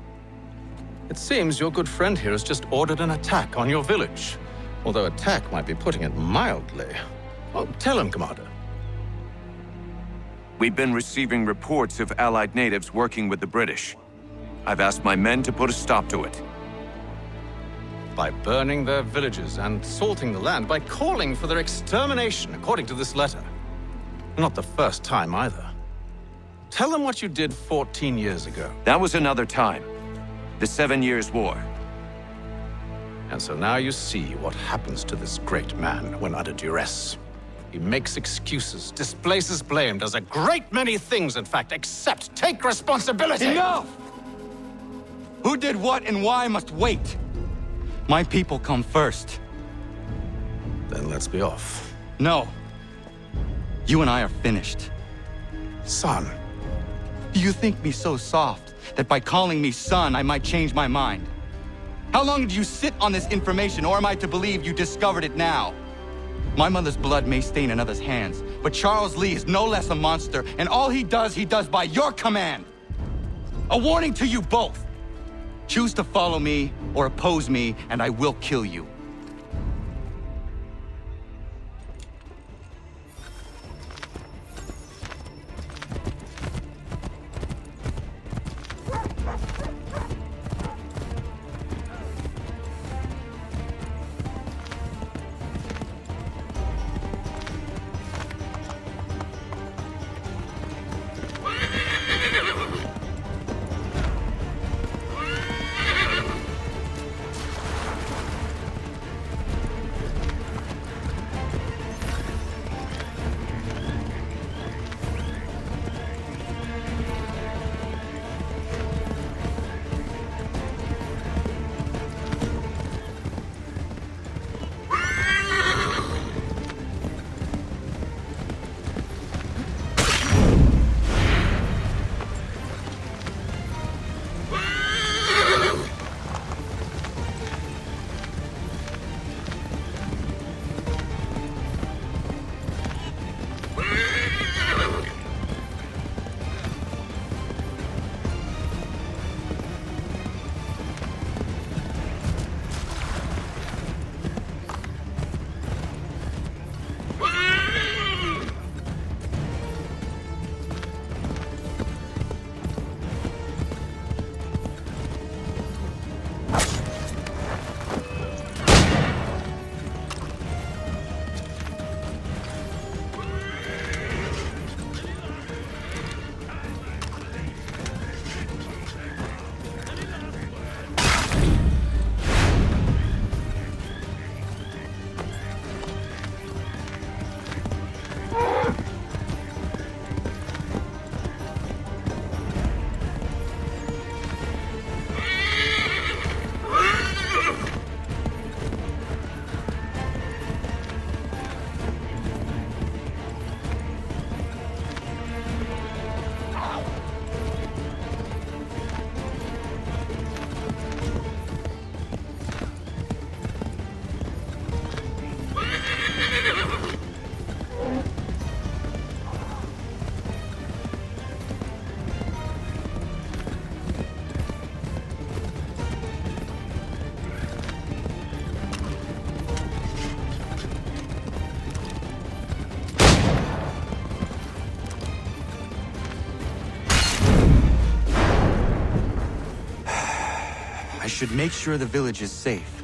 It seems your good friend here has just ordered an attack on your village. Although attack might be putting it mildly. Well, tell him, Commander. We've been receiving reports of Allied natives working with the British. I've asked my men to put a stop to it. By burning their villages and salting the land, by calling for their extermination, according to this letter. Not the first time, either. Tell them what you did 14 years ago. That was another time. The 7 Years' War. And so now you see what happens to this great man when under duress. He makes excuses, displaces blame, does a great many things, in fact, except take responsibility! Enough! Who did what and why must wait. My people come first. Then let's be off. No. You and I are finished. Son. Do you think me so soft that by calling me son, I might change my mind? How long did you sit on this information, or am I to believe you discovered it now? My mother's blood may stain another's hands, but Charles Lee is no less a monster, and all he does by your command. A warning to you both. Choose to follow me or oppose me, and I will kill you. I should make sure the village is safe.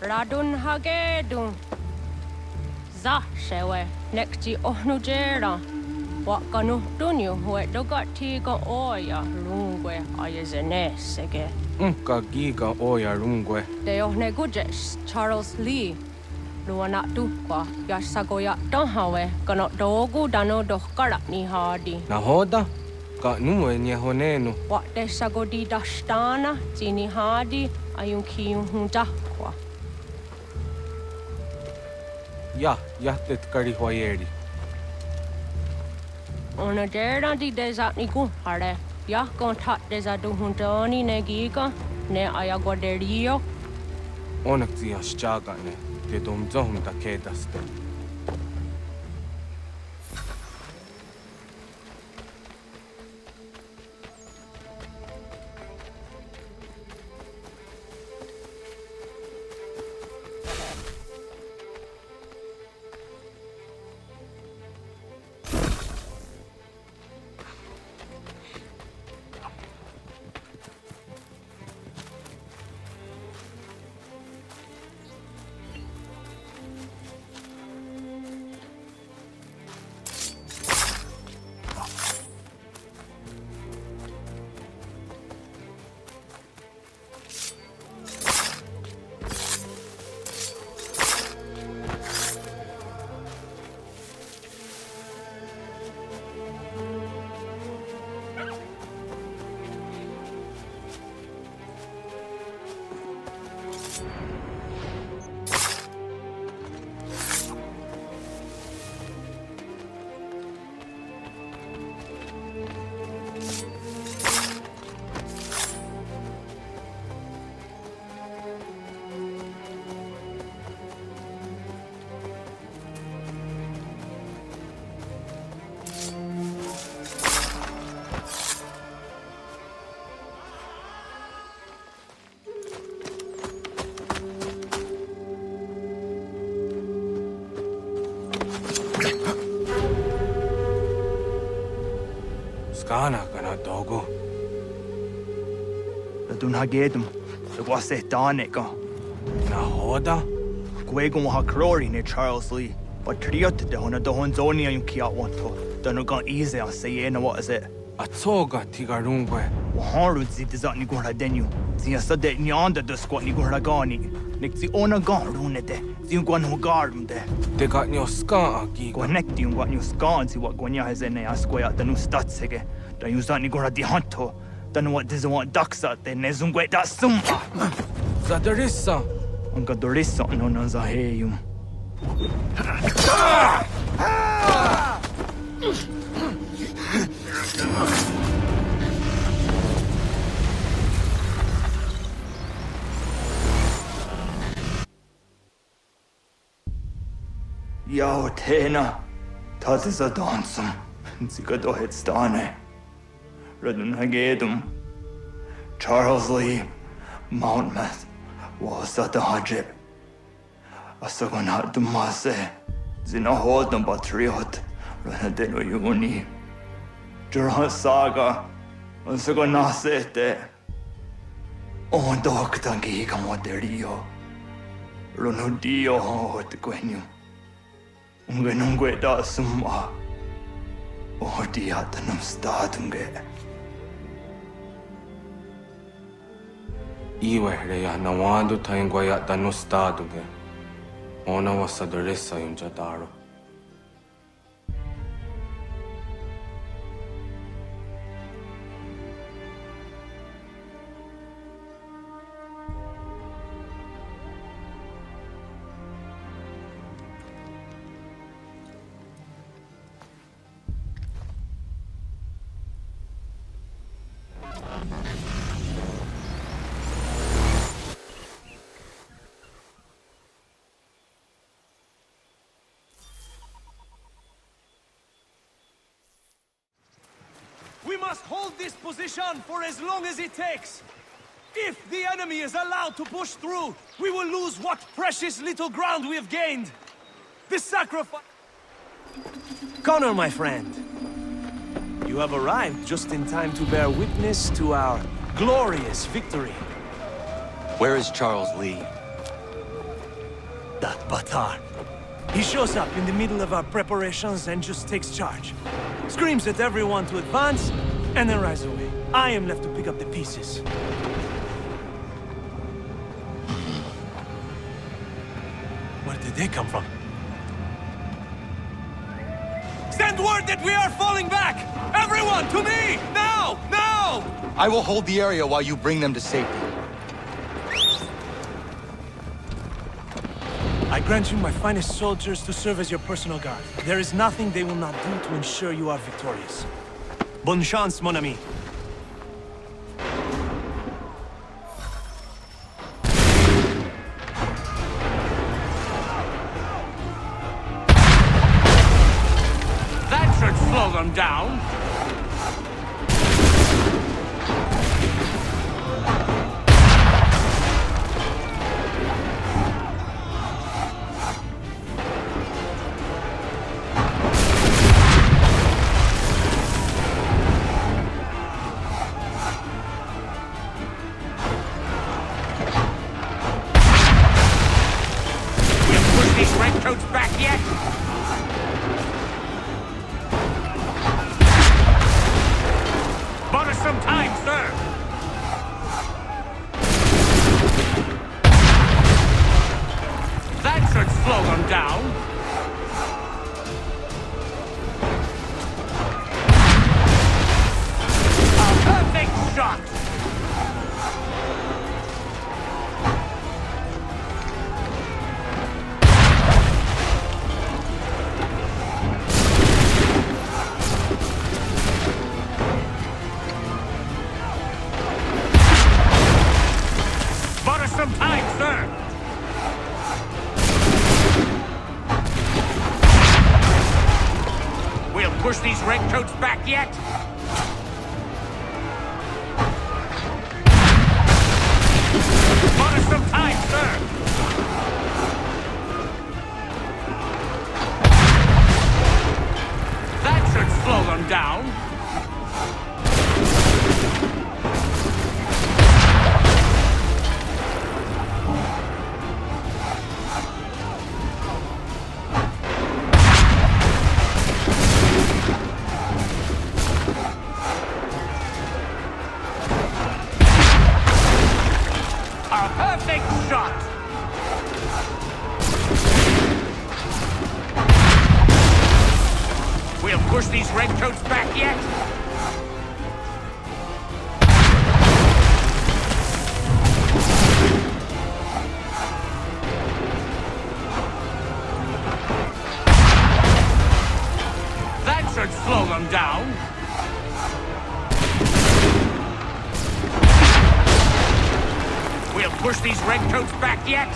Ratonhnhaké dun. Za shewe nekti ohnujera. Wakanu dunyu hue dogati ga oya lungwe ayezene sege. Ka giga oya rungwe. De ohne gujes Charles Lee. Luana tukwa yasagoya donhawe kano dogu dano dohkara ni hadi. Nahoda? Ka nuwe nye honenu. Wa de sagodi dashtana tini hadi ayun kiyun hundakwa. Yahtet kari hoyeri. Ona dera di desa ni hare. Ya kontat desa du hundani ne giga ne ayaguaderio. Onak ziyash jagane. Te domzohum da kedaste. dogo. Ratonhnhaké dum. The was it Danica. Na hoda? Gwegon ha Crory ne Charles Lee. But Triot the Hona the Honzonia you kiat want to. Don't go easy and say what is it? A toga tigarungwe. Harud zit is ni gora denu. Zia sade ni under the squat ni gora gani. Nick the ona garunete. Zin gwan ho garum de. They got no ska agi. Connect you what you scan see what gwanya has in a square the new statsege. Don't use that ni gora di hunto. Don't know what doesn't want ducks out there. Nezungwe that sum. Zadarissa. Unga dorissa no nazaheyum. Yao Tena, that is a dansum. Zigado Headstane. Ratonhnhaké, Charles Lee, Mountmouth, was at the Hajib. A second had the Masse, Zinahold and Patriot, Ranadeno Uni. Durhan Saga, a second Nasete. Oh, Doctor Gigamoderio. Ronodio, what the Quenu. Ungenungue da summa. Oh, diatanum statunge. Iwe reya nawando taingwaya danu staduge. Ona wasadoresa yung jadaro. We must hold this position for as long as it takes. If the enemy is allowed to push through, we will lose what precious little ground we have gained. The sacrifice... Connor, my friend. You have arrived just in time to bear witness to our glorious victory. Where is Charles Lee? That Batar. He shows up in the middle of our preparations and just takes charge. Screams at everyone to advance, and then rides away. I am left to pick up the pieces. Where did they come from? Send word that we are falling back! Everyone, to me! Now! Now! I will hold the area while you bring them to safety. I grant you my finest soldiers to serve as your personal guard. There is nothing they will not do to ensure you are victorious. Bonne chance, mon ami. That should slow them down. Redcoats back yet? Bought us some time, sir. That should slow them down. A perfect shot. Some time, sir! We'll push these redcoats back yet? Bought us some time, sir! That should slow them down. these redcoats back yet? That should slow them down. We'll push these redcoats back yet?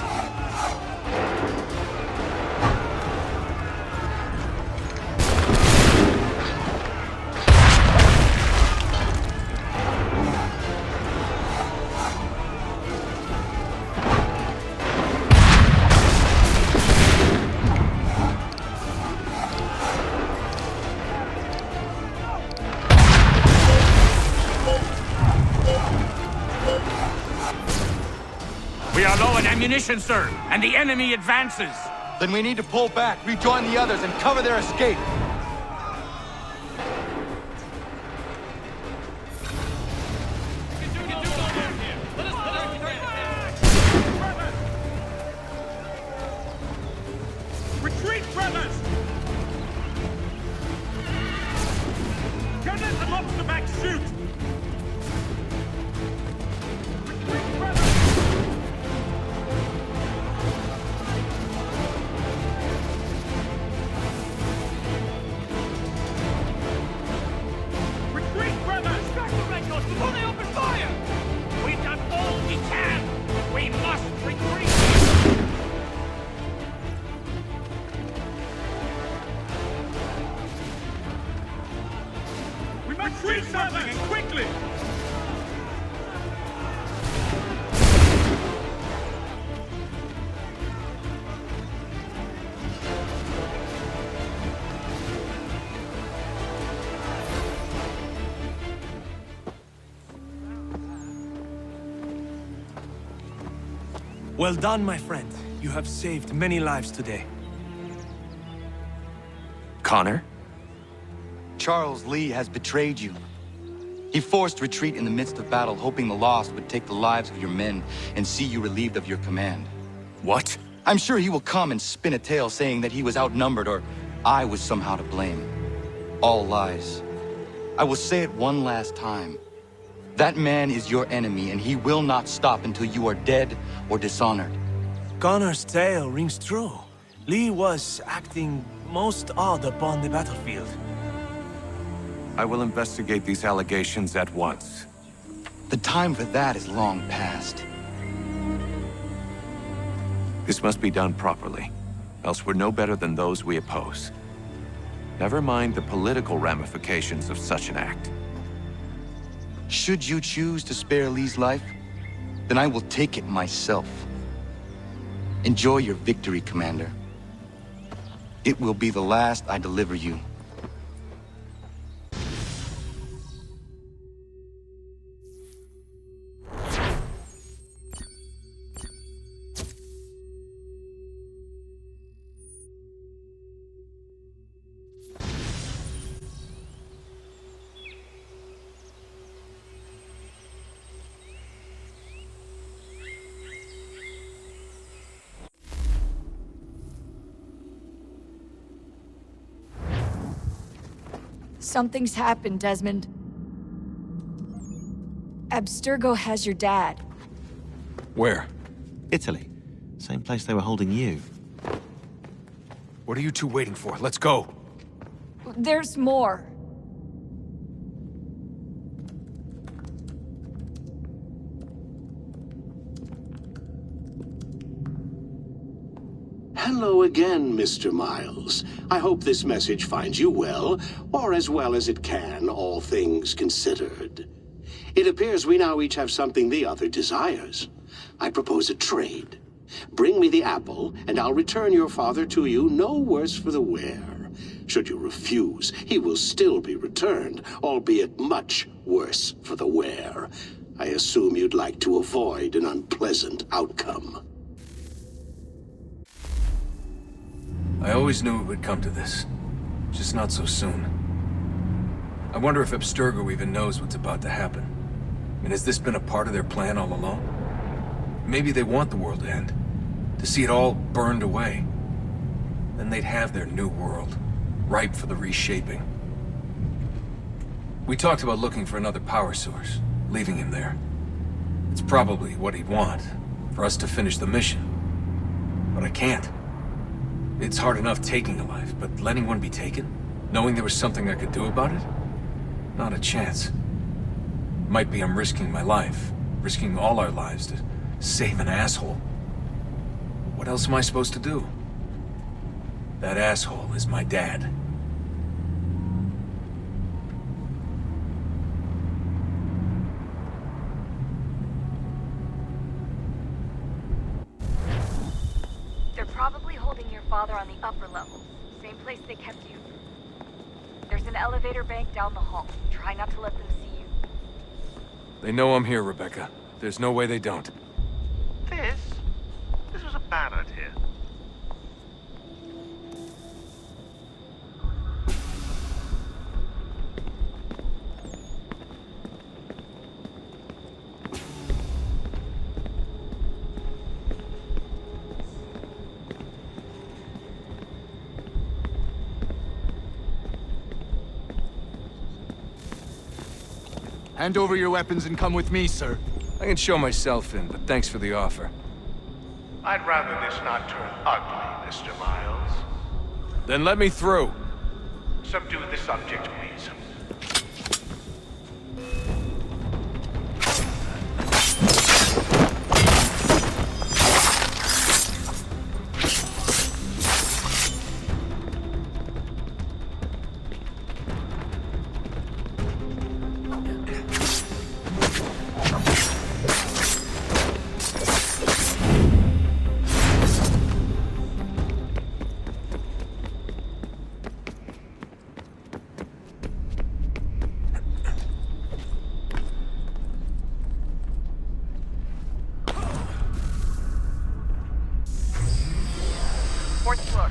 We are low on ammunition, sir, and the enemy advances. Then we need to pull back, rejoin the others, and cover their escape. Retreat, brothers! Gunners and lobster back, shoot! Retreat, brothers! Retreat, brothers! Back the redcoats before they open fire! We've done all we can! We must retreat! We must retreat something, and quickly! Well done, my friend. You have saved many lives today. Connor? Charles Lee has betrayed you. He forced retreat in the midst of battle, hoping the loss would take the lives of your men and see you relieved of your command. What? I'm sure he will come and spin a tale saying that he was outnumbered or I was somehow to blame. All lies. I will say it one last time. That man is your enemy, and he will not stop until you are dead or dishonored. Connor's tale rings true. Lee was acting most odd upon the battlefield. I will investigate these allegations at once. The time for that is long past. This must be done properly, else we're no better than those we oppose. Never mind the political ramifications of such an act. Should you choose to spare Lee's life, then I will take it myself. Enjoy your victory, Commander. It will be the last I deliver you. Something's happened, Desmond. Abstergo has your dad. Where? Italy. Same place they were holding you. What are you two waiting for? Let's go. There's more. Hello again, Mr. Miles. I hope this message finds you well, or as well as it can, all things considered. It appears we now each have something the other desires. I propose a trade. Bring me the apple, and I'll return your father to you no worse for the wear. Should you refuse, he will still be returned, albeit much worse for the wear. I assume you'd like to avoid an unpleasant outcome. I always knew it would come to this. Just not so soon. I wonder if Abstergo even knows what's about to happen. I mean, has this been a part of their plan all along? Maybe they want the world to end. To see it all burned away. Then they'd have their new world, ripe for the reshaping. We talked about looking for another power source, leaving him there. It's probably what he'd want, for us to finish the mission. But I can't. It's hard enough taking a life, but letting one be taken? Knowing there was something I could do about it? Not a chance. Might be I'm risking my life, risking all our lives to save an asshole. What else am I supposed to do? That asshole is my dad. They're probably holding your father on the upper levels. Same place they kept you. There's an elevator bank down the hall. Try not to let them see you. They know I'm here, Rebecca. There's no way they don't. This was a bad idea. Hand over your weapons and come with me, sir. I can show myself in, but thanks for the offer. I'd rather this not turn ugly, Mr. Miles. Then let me through. Subdue the subject, please. Fourth floor.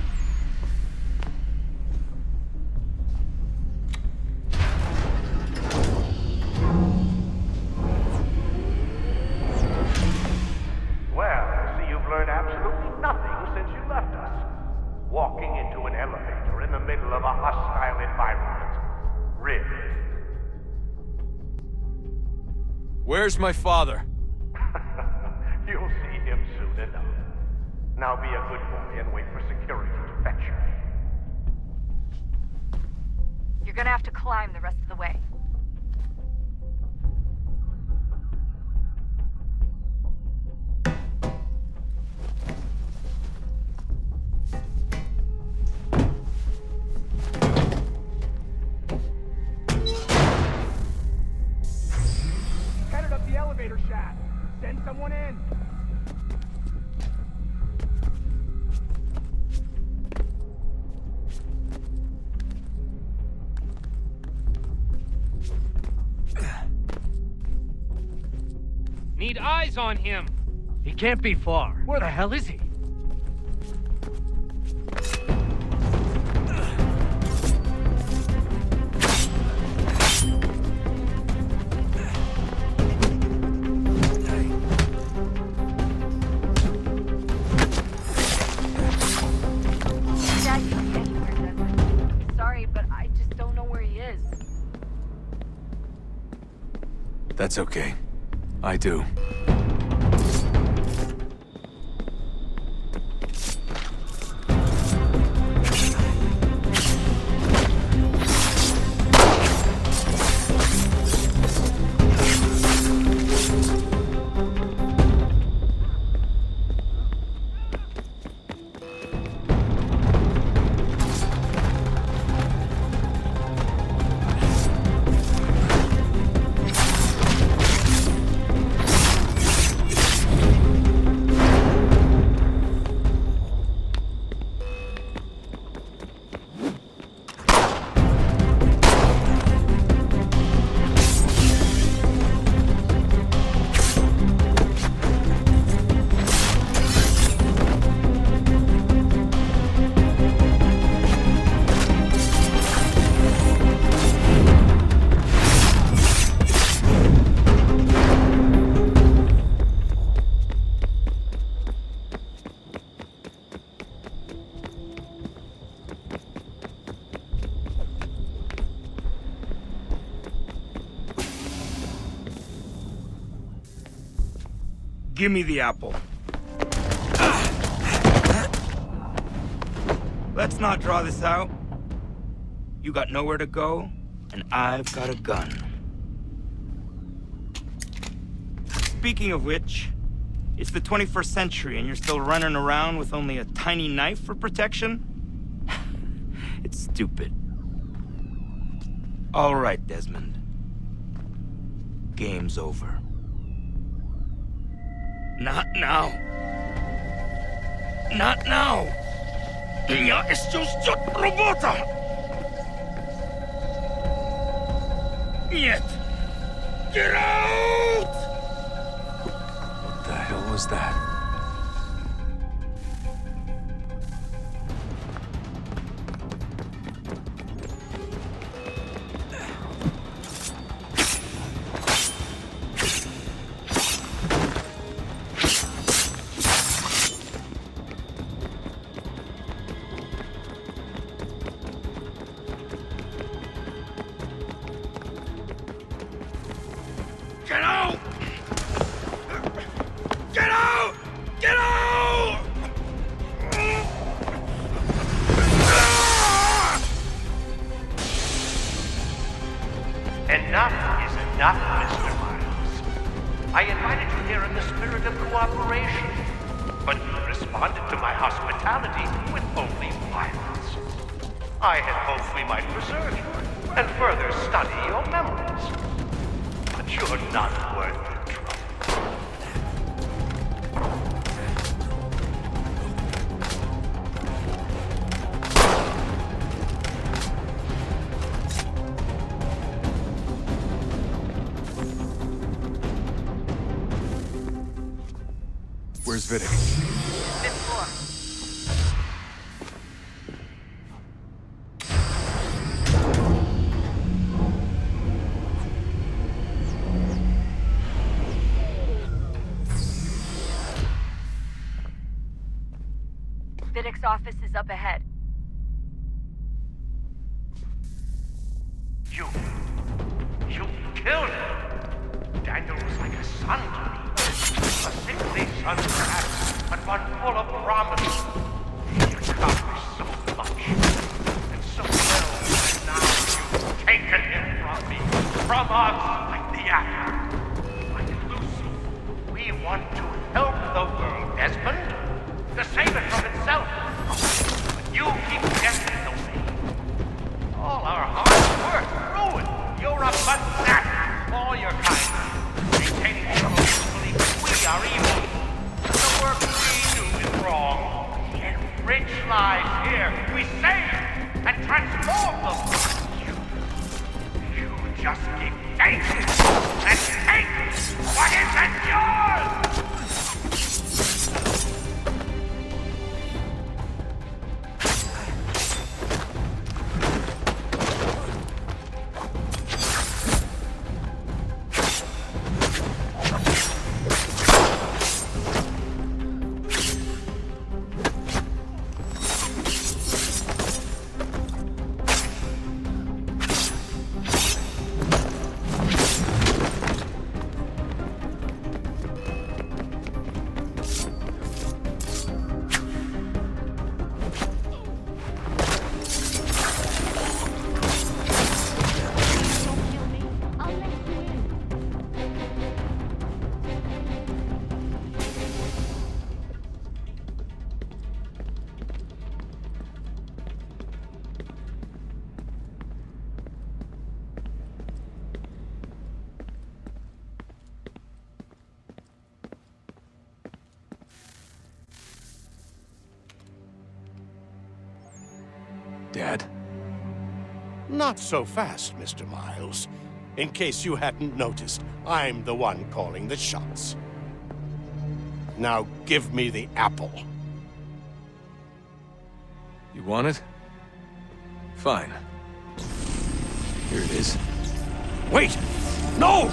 Well, I see you've learned absolutely nothing since you left us. Walking into an elevator in the middle of a hostile environment. Really? Where's my father? You'll see him soon enough. Now be a good boy and wait for security to fetch you. You're gonna have to climb the rest of the way. Headed up the elevator shaft. Send someone in. Need eyes on him. He can't be far. Where the hell is he? Dad could be anywhere, Desmond. Sorry, but I just don't know where he is. That's okay. I do. Give me the apple. Let's not draw this out. You got nowhere to go, and I've got a gun. Speaking of which, it's the 21st century and you're still running around with only a tiny knife for protection? It's stupid. All right, Desmond. Game's over. Not now. Not now. Я еще ждет работа. Нет. Get out! What the hell was that? Get out! Get out! Get out! Enough is enough, Mr. Miles. I invited you here in the spirit of cooperation, but you responded to my hospitality with only violence. I had hoped we might preserve you and further study your memories. But you're not worth the trouble. Where's Vidic? Fifth floor. Vidic's office is up ahead. You killed him. Daniel was like a son to me. A sickly son, perhaps, but one full of promise. He accomplished so much, and so well, and now you've taken him from me, from us, like the apple. Like Lucy, we want to help the world, Desmond, to save it from itself. But you keep getting in the way. All our hard work ruined. You're a banana, all your kind. Maintaining people believe that we are evil. That the work we do is wrong. We enrich lives here. We save and transform them. You just keep taking and taking what isn't yours! Dad? Not so fast, Mr. Miles. In case you hadn't noticed, I'm the one calling the shots. Now give me the apple. You want it? Fine. Here it is. Wait! No!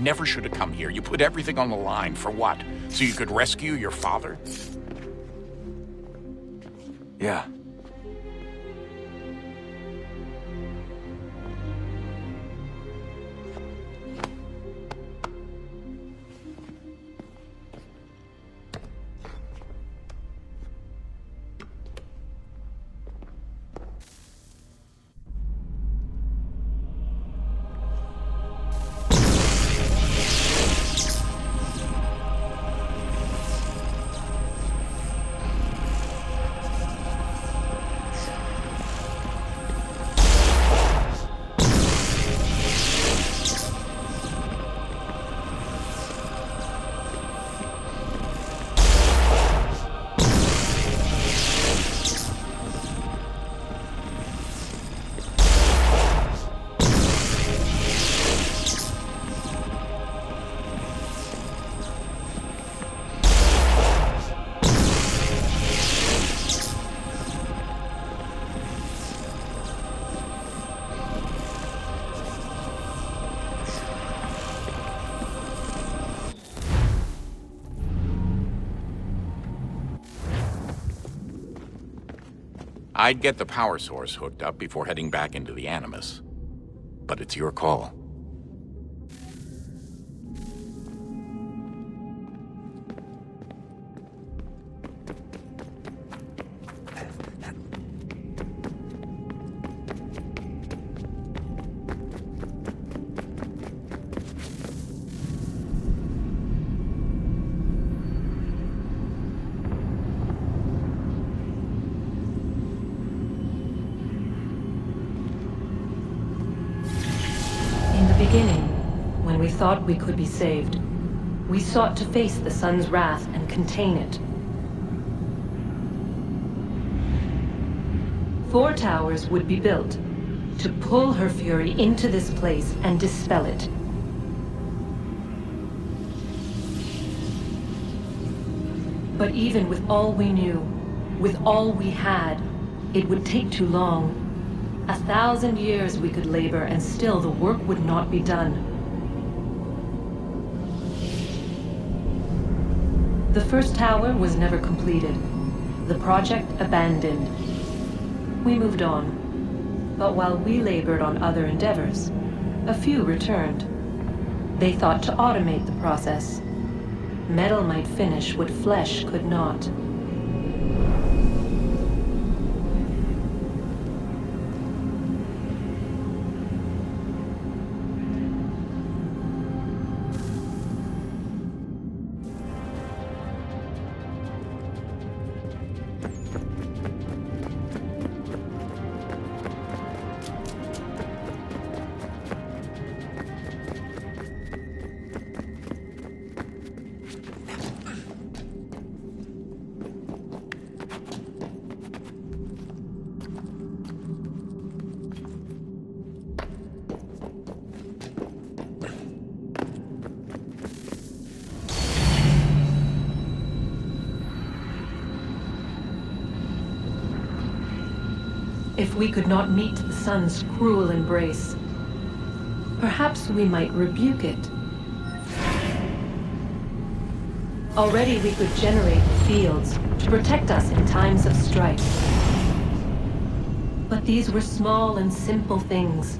never should have come here. You put everything on the line. For what? So you could rescue your father? Yeah. I'd get the power source hooked up before heading back into the Animus. But it's your call. When we thought we could be saved, we sought to face the sun's wrath and contain it. 4 towers would be built to pull her fury into this place and dispel it. But even with all we knew, with all we had, it would take too long. 1,000 years we could labor and still the work would not be done. The first tower was never completed. The project abandoned. We moved on. But while we labored on other endeavors, a few returned. They thought to automate the process. Metal might finish what flesh could not. If we could not meet the sun's cruel embrace, perhaps we might rebuke it. Already we could generate fields to protect us in times of strife. But these were small and simple things.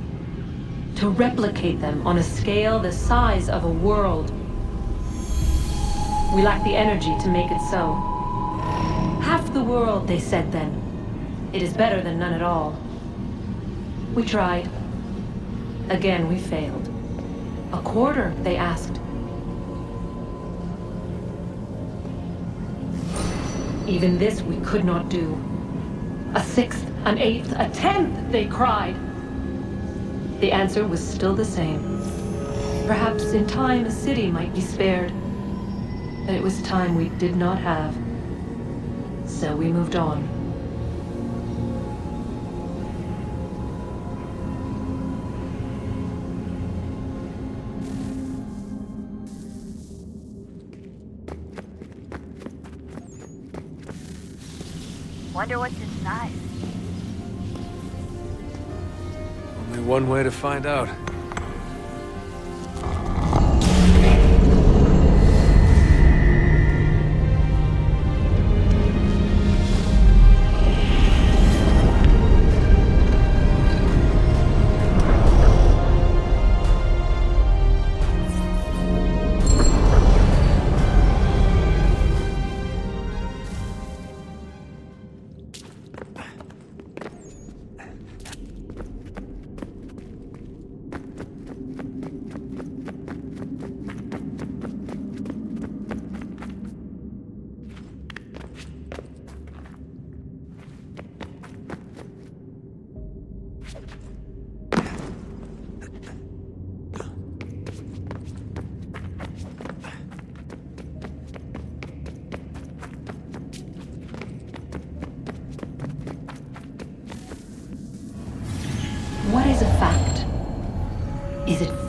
To replicate them on a scale the size of a world, we lack the energy to make it so. Half the world, they said then. It is better than none at all. We tried. Again, we failed. A quarter, they asked. Even this we could not do. A 6th, an 8th, a 10th, they cried. The answer was still the same. Perhaps in time a city might be spared. But it was time we did not have. So we moved on. Wonder what's inside. Only one way to find out.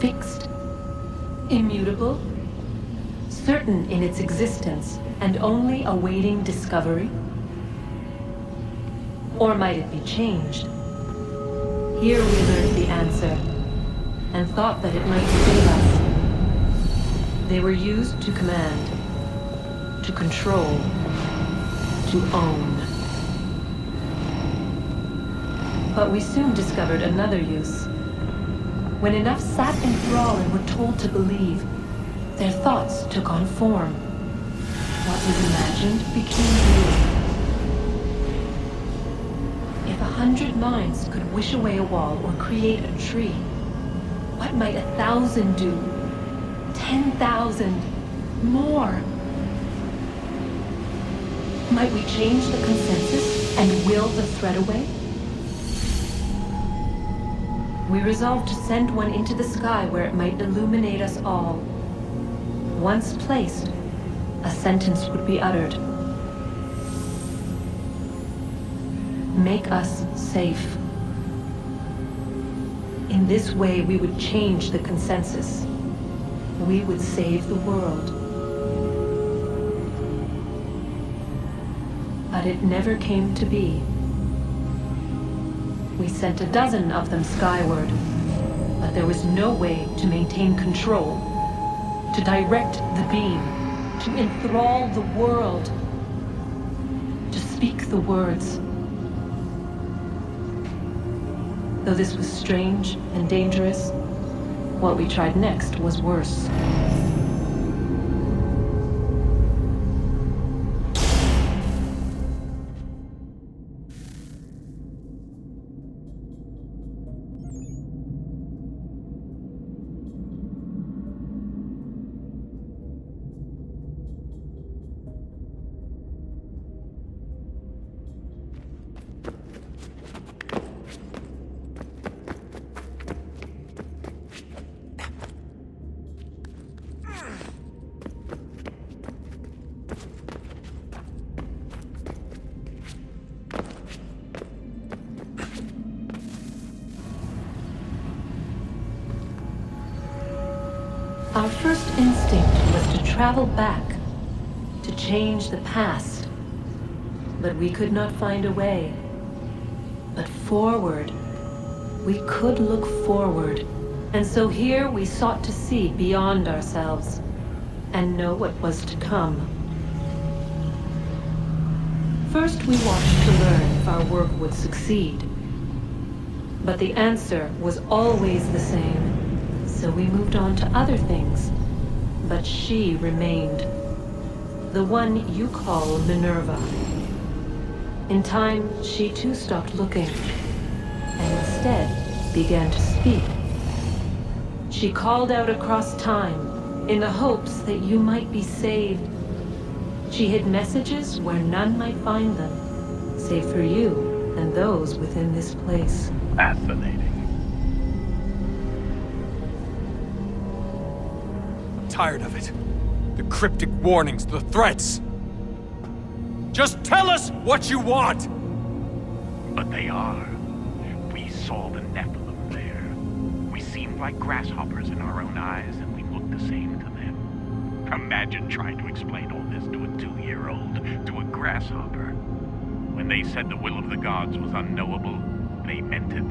fixed, immutable, certain in its existence and only awaiting discovery? Or might it be changed? Here we learned the answer, and thought that it might save us. They were used to command, to control, to own. But we soon discovered another use. When enough sat in thrall and were told to believe, their thoughts took on form. What was imagined became real. If 100 minds could wish away a wall or create a tree, what might 1,000 do? 10,000? More? Might we change the consensus and will the threat away? We resolved to send one into the sky where it might illuminate us all. Once placed, a sentence would be uttered. Make us safe. In this way, we would change the consensus. We would save the world. But it never came to be. We sent a dozen of them skyward, but there was no way to maintain control, to direct the beam, to enthrall the world, to speak the words. Though this was strange and dangerous, what we tried next was worse. Our first instinct was to travel back, to change the past. But we could not find a way. But forward, we could look forward. And so here we sought to see beyond ourselves, and know what was to come. First we watched to learn if our work would succeed. But the answer was always the same. So we moved on to other things, but she remained. The one you call Minerva. In time, she too stopped looking, and instead began to speak. She called out across time, in the hopes that you might be saved. She hid messages where none might find them, save for you and those within this place. Fascinating. Tired of it. The cryptic warnings, the threats. Just tell us what you want! But they are. We saw the Nephilim there. We seemed like grasshoppers in our own eyes, and we looked the same to them. Imagine trying to explain all this to a 2-year-old, to a grasshopper. When they said the will of the gods was unknowable, they meant it.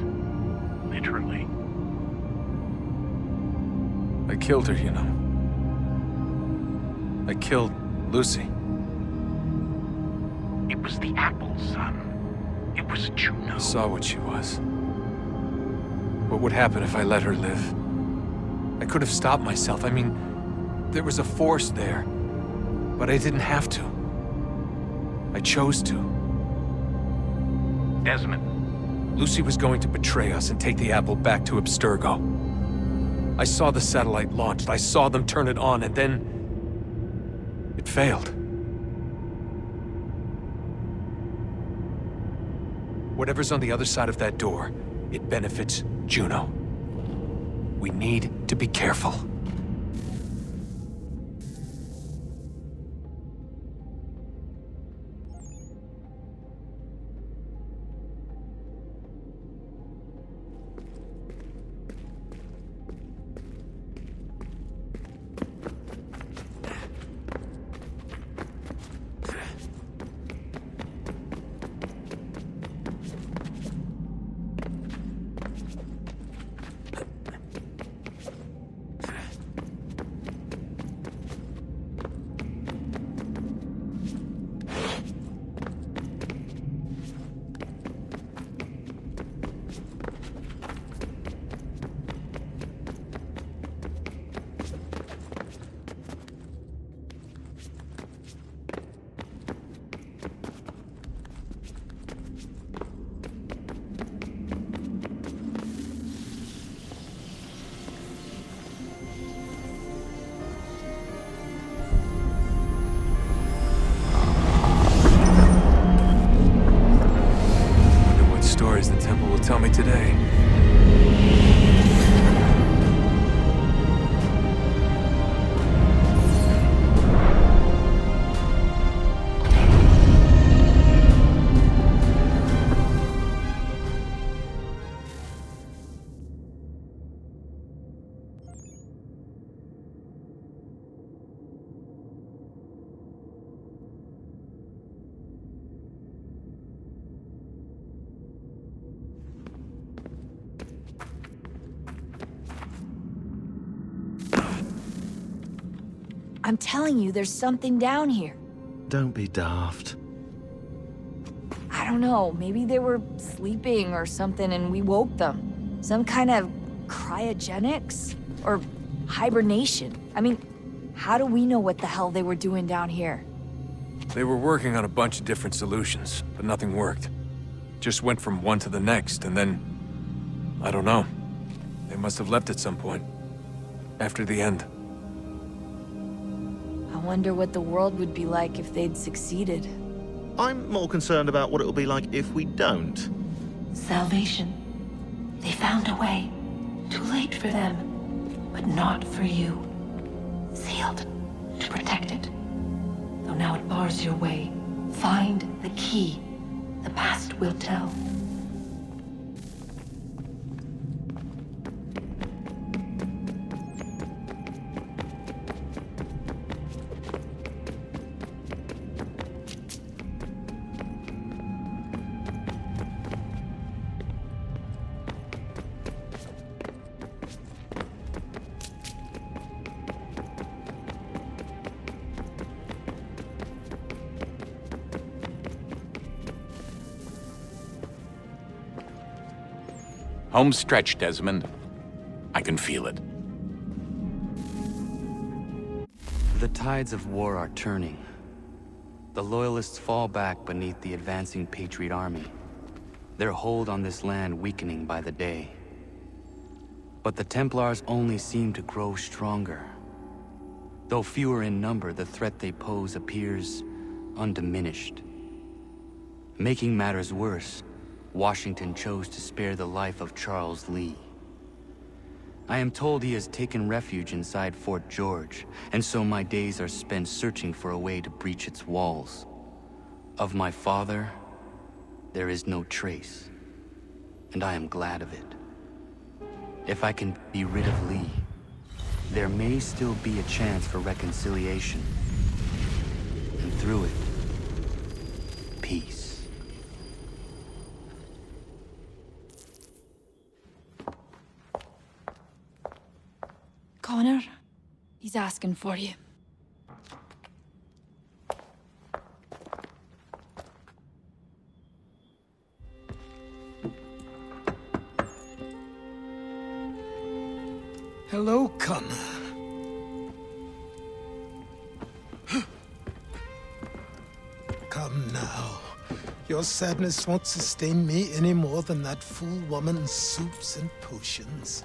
Literally. I killed her, you know. I killed Lucy. It was the apple, son. It was Juno. I saw what she was. What would happen if I let her live? I could have stopped myself. I mean, there was a force there. But I didn't have to. I chose to. Desmond. Lucy was going to betray us and take the apple back to Abstergo. I saw the satellite launched. I saw them turn it on, and then it failed. Whatever's on the other side of that door, it benefits Juno. We need to be careful. I'm telling you, there's something down here. Don't be daft. I don't know, maybe they were sleeping or something and we woke them. Some kind of cryogenics? Or hibernation? I mean, how do we know what the hell they were doing down here? They were working on a bunch of different solutions, but nothing worked. Just went from one to the next, and then... I don't know. They must have left at some point. After the end. I wonder what the world would be like if they'd succeeded. I'm more concerned about what it'll be like if we don't. Salvation. They found a way. Too late for them, but not for you. Sealed to protect it. Though now it bars your way. Find the key. The past will tell. Home stretch, Desmond. I can feel it. The tides of war are turning. The Loyalists fall back beneath the advancing Patriot army, their hold on this land weakening by the day. But the Templars only seem to grow stronger. Though fewer in number, the threat they pose appears undiminished. Making matters worse, Washington chose to spare the life of Charles Lee. I am told he has taken refuge inside Fort George, and so my days are spent searching for a way to breach its walls. Of my father, there is no trace, and I am glad of it. If I can be rid of Lee, there may still be a chance for reconciliation, and through it, peace. Connor, he's asking for you. Hello, Connor. Come now. Your sadness won't sustain me any more than that fool woman's soups and potions.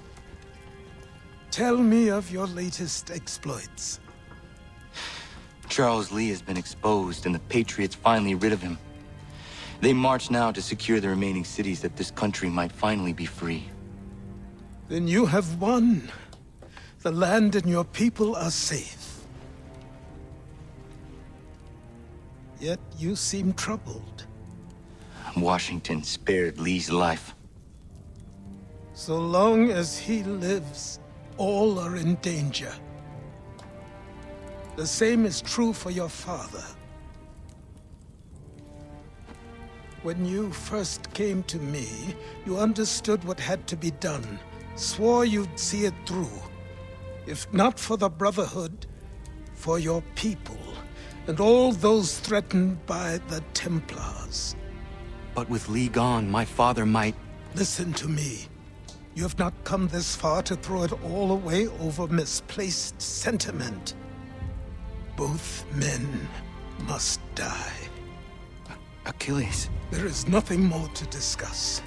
Tell me of your latest exploits. Charles Lee has been exposed, and the Patriots finally rid of him. They march now to secure the remaining cities that this country might finally be free. Then you have won. The land and your people are safe. Yet you seem troubled. Washington spared Lee's life. So long as he lives, all are in danger. The same is true for your father. When you first came to me, you understood what had to be done, swore you'd see it through. If not for the Brotherhood, for your people, and all those threatened by the Templars. But with Lee gone, my father might... Listen to me. You have not come this far to throw it all away over misplaced sentiment. Both men must die. Achilles. There is nothing more to discuss.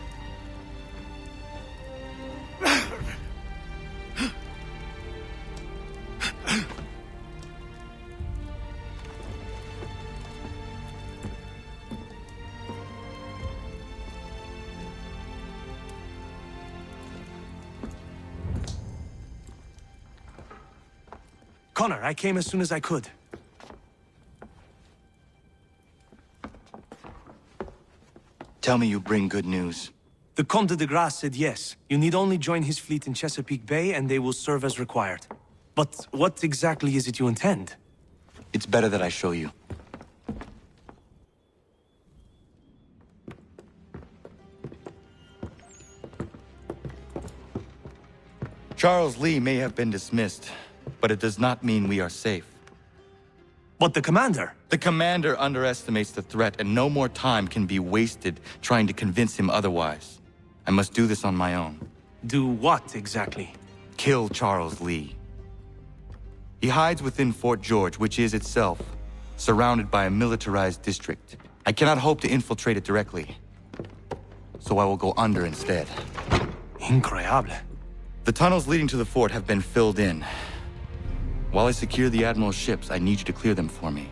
Connor, I came as soon as I could. Tell me you bring good news. The Comte de Grasse said yes. You need only join his fleet in Chesapeake Bay and they will serve as required. But what exactly is it you intend? It's better that I show you. Charles Lee may have been dismissed, but it does not mean we are safe. But the commander? The commander underestimates the threat, and no more time can be wasted trying to convince him otherwise. I must do this on my own. Do what, exactly? Kill Charles Lee. He hides within Fort George, which is itself surrounded by a militarized district. I cannot hope to infiltrate it directly, so I will go under instead. Incroyable. The tunnels leading to the fort have been filled in. While I secure the Admiral's ships, I need you to clear them for me.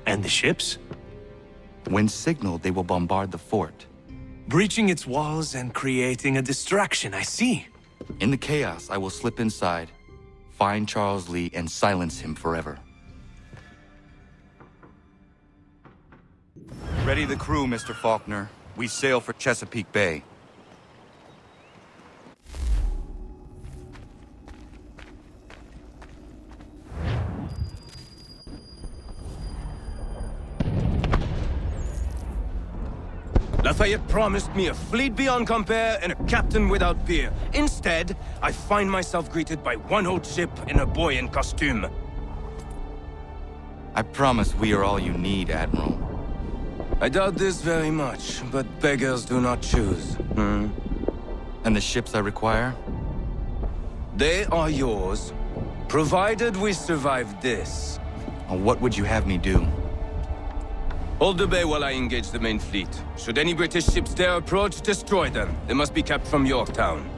And the ships? When signaled, they will bombard the fort. Breaching its walls and creating a distraction, I see. In the chaos, I will slip inside, find Charles Lee, and silence him forever. Ready the crew, Mr. Faulkner. We sail for Chesapeake Bay. Lafayette promised me a fleet beyond compare and a captain without peer. Instead, I find myself greeted by one old ship and a boy in costume. I promise we are all you need, Admiral. I doubt this very much, but beggars do not choose. And the ships I require? They are yours, provided we survive this. What would you have me do? Hold the bay while I engage the main fleet. Should any British ships dare approach, destroy them. They must be kept from Yorktown.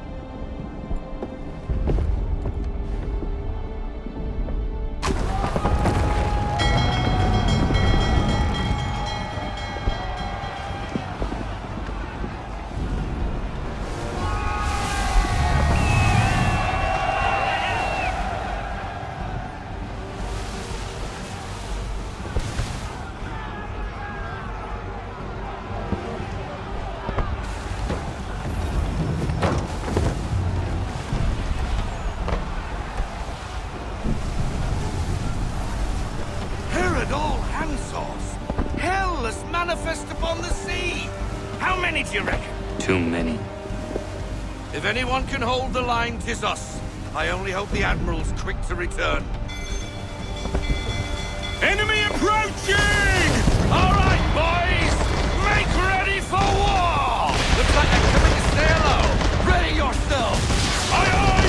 Manifest upon the sea! How many do you reckon? Too many. If anyone can hold the line, 'tis us. I only hope the Admiral's quick to return. Enemy approaching! All right, boys! Make ready for war! Looks like they're coming to sail low. Ready yourselves! Aye, aye!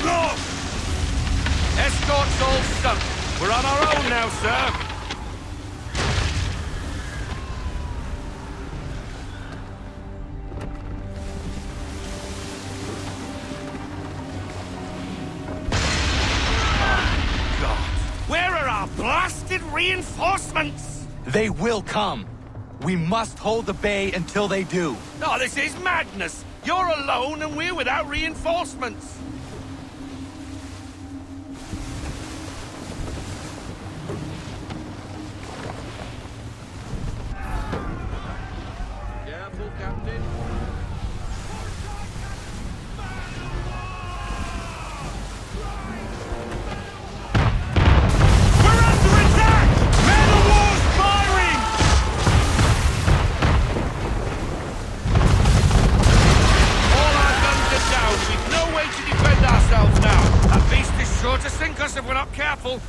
Lost! Escort's all sunk. We're on our own now, sir. Where are our blasted reinforcements? They will come. We must hold the bay until they do. Oh, this is madness! You're alone and we're without reinforcements! Careful, Captain. Sure to sink us if we're not careful.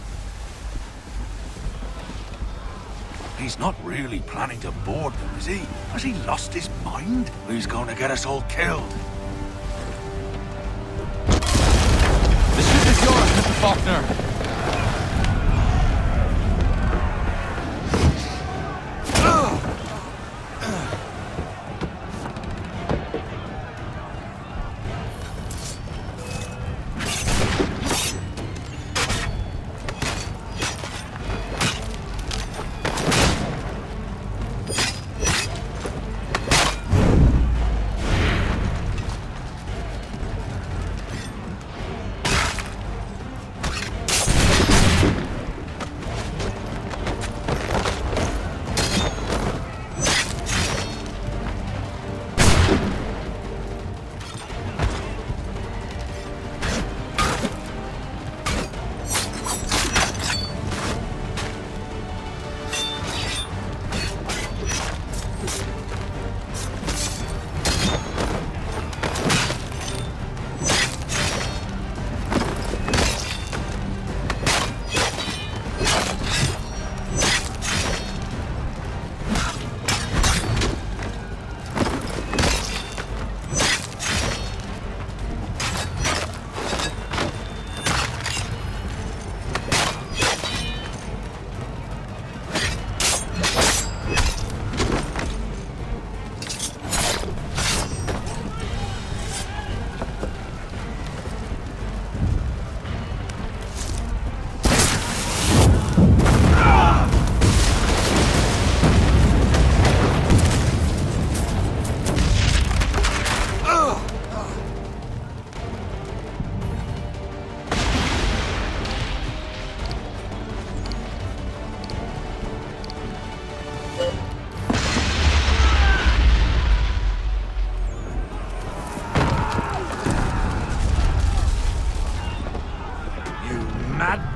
He's not really planning to board them, is he? Has he lost his mind? He's going to get us all killed. The ship is yours, Mr. Faulkner.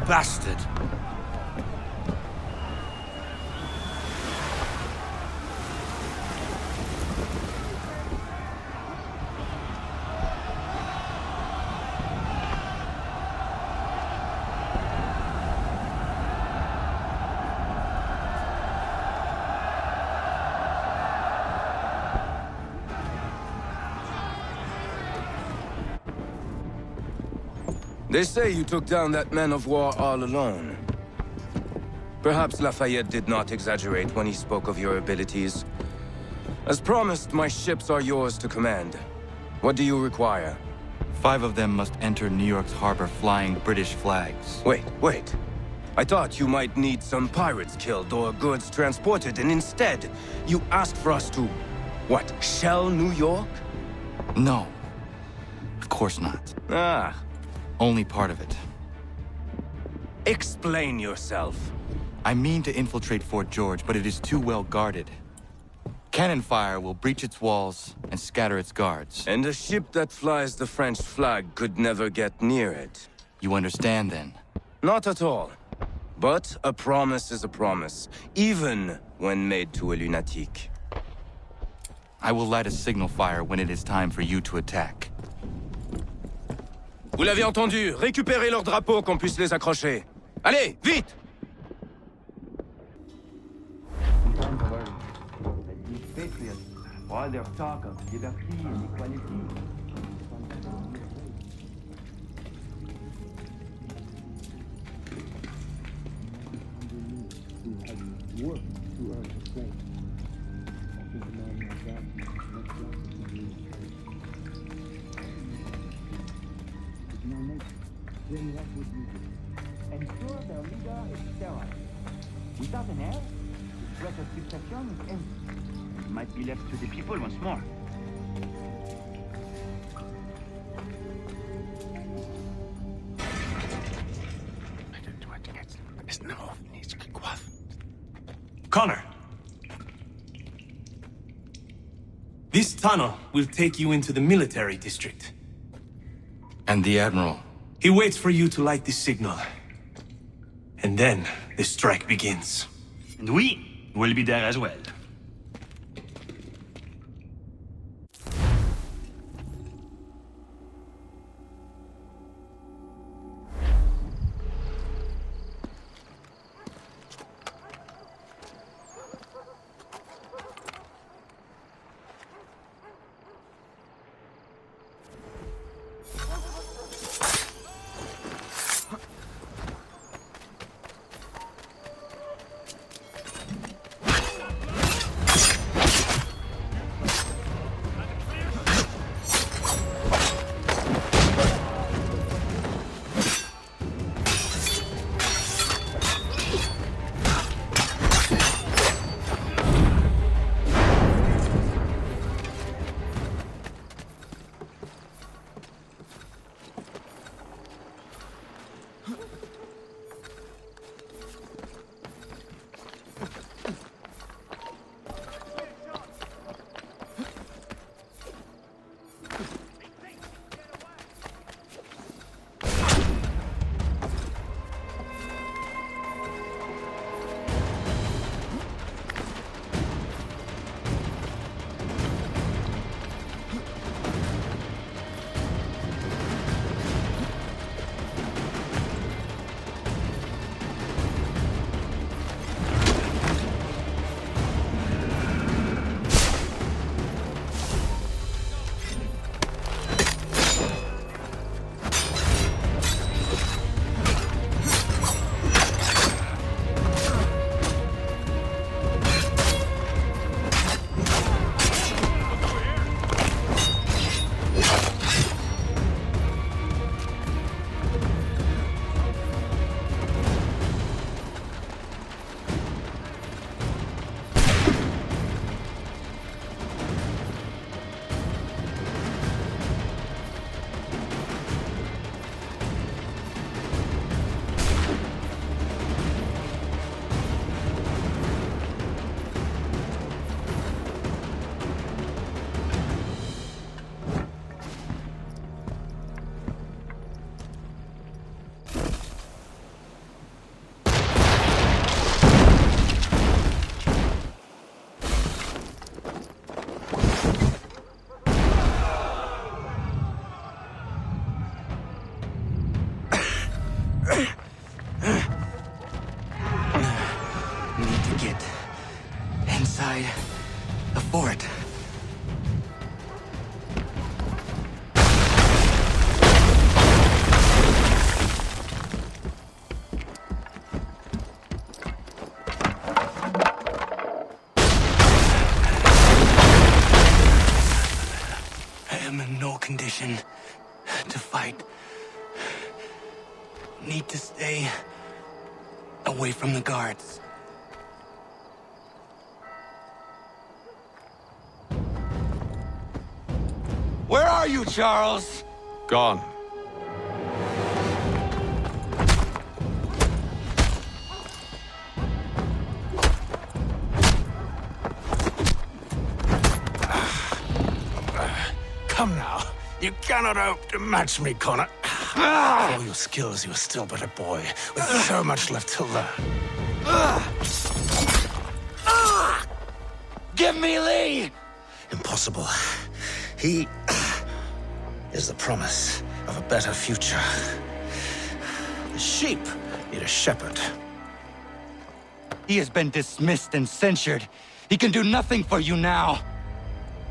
Bastard! They say you took down that man of war all alone. Perhaps Lafayette did not exaggerate when he spoke of your abilities. As promised, my ships are yours to command. What do you require? 5 of them must enter New York's harbor flying British flags. Wait. I thought you might need some pirates killed or goods transported, and instead, you asked for us to... what, shell New York? No. Of course not. Ah. Only part of it. Explain yourself. I mean to infiltrate Fort George, but it is too well guarded. Cannon fire will breach its walls and scatter its guards. And a ship that flies the French flag could never get near it. You understand, then? Not at all. But a promise is a promise, even when made to a lunatic. I will light a signal fire when it is time for you to attack. Vous l'avez entendu, récupérez leurs drapeaux qu'on puisse les accrocher. Allez, vite! While their talk of liberty and equality. Then what would you do? Ensure their leader is sterile. Without an heir, the threat of succession is empty. It might be left to the people once more. Connor. This tunnel will take you into the military district. And the Admiral? He waits for you to light this signal. And then the strike begins. And we will be there as well. Condition to fight. Need to stay away from the guards. Where are you, Charles? Gone. Come now. You cannot hope to match me, Connor. For all your skills, you are still but a boy, with so much left to learn. Give me Lee! Impossible. He is the promise of a better future. The sheep need a shepherd. He has been dismissed and censured. He can do nothing for you now.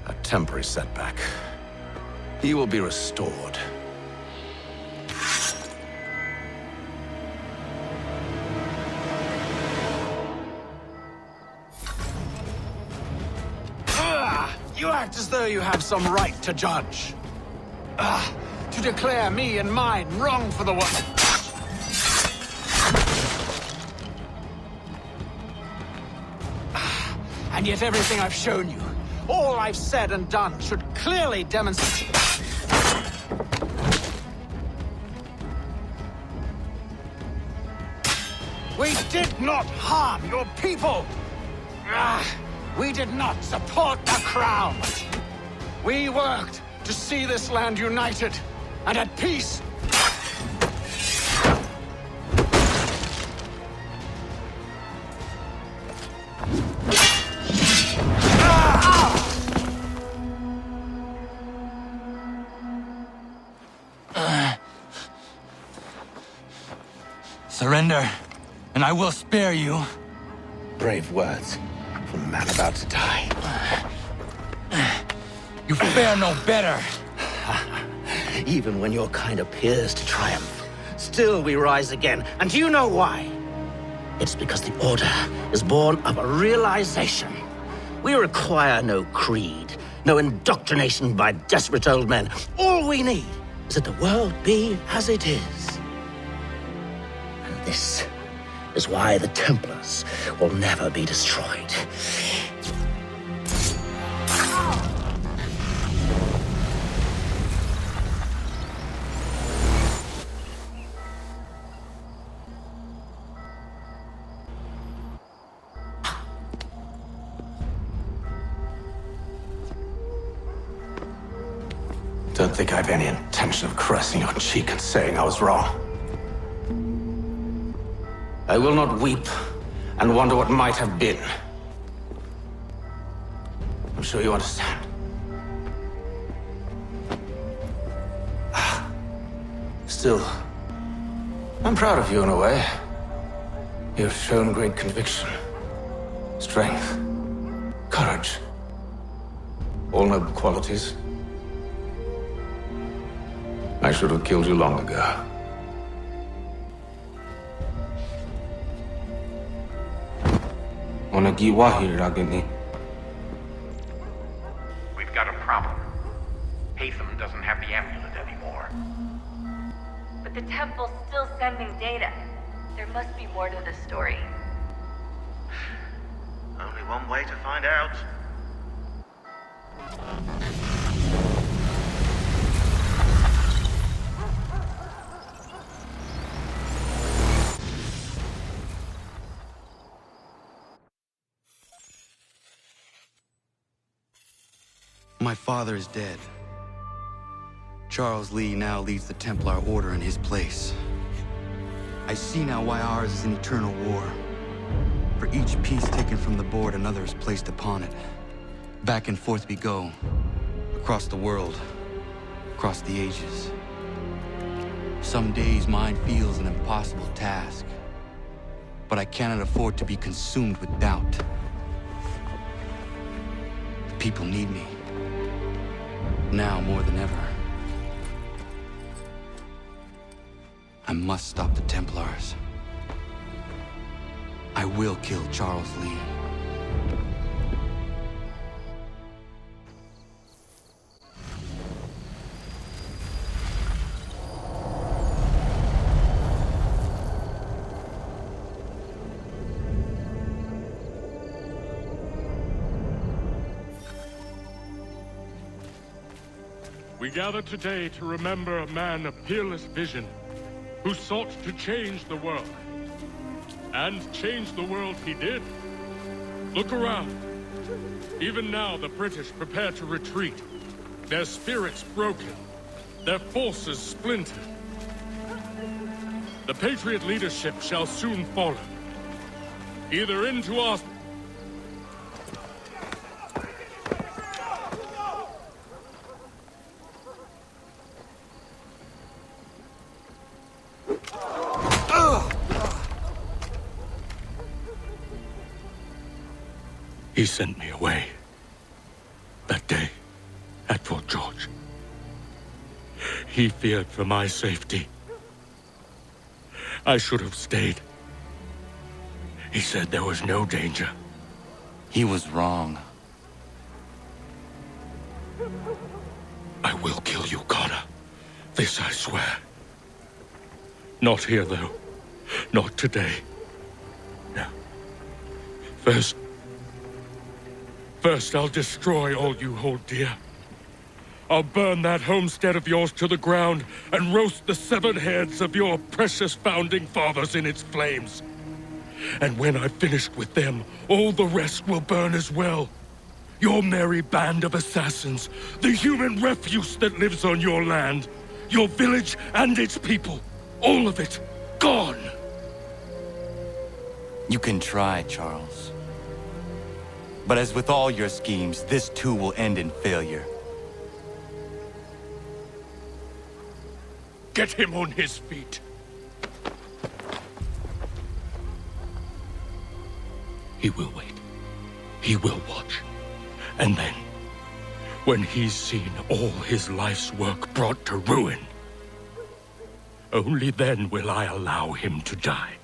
A temporary setback. He will be restored. You act as though you have some right to judge. to declare me and mine wrong for the world. And yet everything I've shown you, all I've said and done, should clearly demonstrate... We did not harm your people! We did not support the Crown! We worked to see this land united and at peace! Surrender, and I will spare you. Brave words from a man about to die. You fare no better. Even when your kind appears to triumph, still we rise again. And do you know why? It's because the Order is born of a realization. We require no creed, no indoctrination by desperate old men. All we need is that the world be as it is. And this is why the Templars will never be destroyed. Don't think I've any intention of caressing your cheek and saying I was wrong. I will not weep and wonder what might have been. I'm sure you understand. Still, I'm proud of you in a way. You've shown great conviction, strength, courage. All noble qualities. I should have killed you long ago. We've got a problem. Haytham doesn't have the amulet anymore. But the temple's still sending data. There must be more to the story. Only one way to find out. My father is dead. Charles Lee now leads the Templar Order in his place. I see now why ours is an eternal war. For each piece taken from the board, another is placed upon it. Back and forth we go. Across the world. Across the ages. Some days mine feels an impossible task. But I cannot afford to be consumed with doubt. The people need me. Now more than ever. I must stop the Templars. I will kill Charles Lee. We gather today to remember a man of peerless vision who sought to change the world. And change the world he did. Look around. Even now the British prepare to retreat. Their spirits broken. Their forces splintered. The Patriot leadership shall soon follow. Either into our... He sent me away. That day, at Fort George. He feared for my safety. I should have stayed. He said there was no danger. He was wrong. I will kill you, Connor. This I swear. Not here, though. Not today. No. First I'll destroy all you hold dear. I'll burn that homestead of yours to the ground and roast the severed heads of your precious founding fathers in its flames. And when I've finished with them, all the rest will burn as well. Your merry band of assassins, the human refuse that lives on your land, your village and its people, all of it, gone. You can try, Charles. But as with all your schemes, this too will end in failure. Get him on his feet. He will wait. He will watch. And then, when he's seen all his life's work brought to ruin, only then will I allow him to die.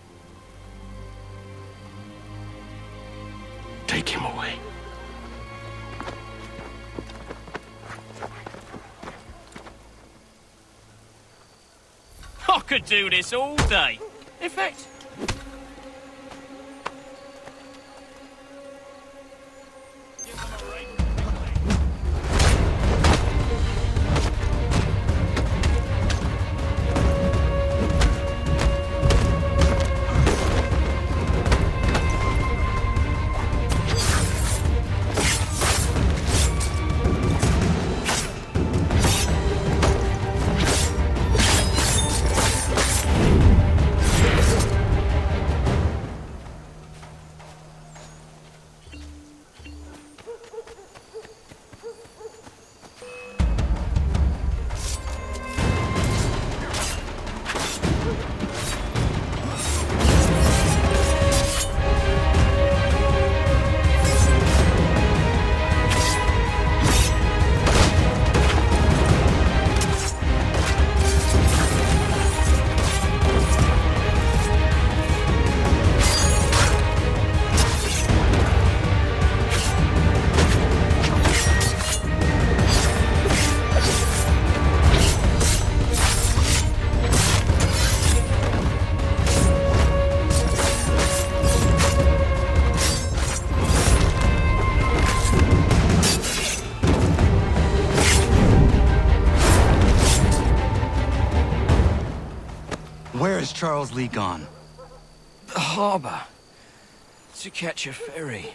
Take him away. I could do this all day. In fact, Where is Charles Lee gone? The harbor. To catch a ferry.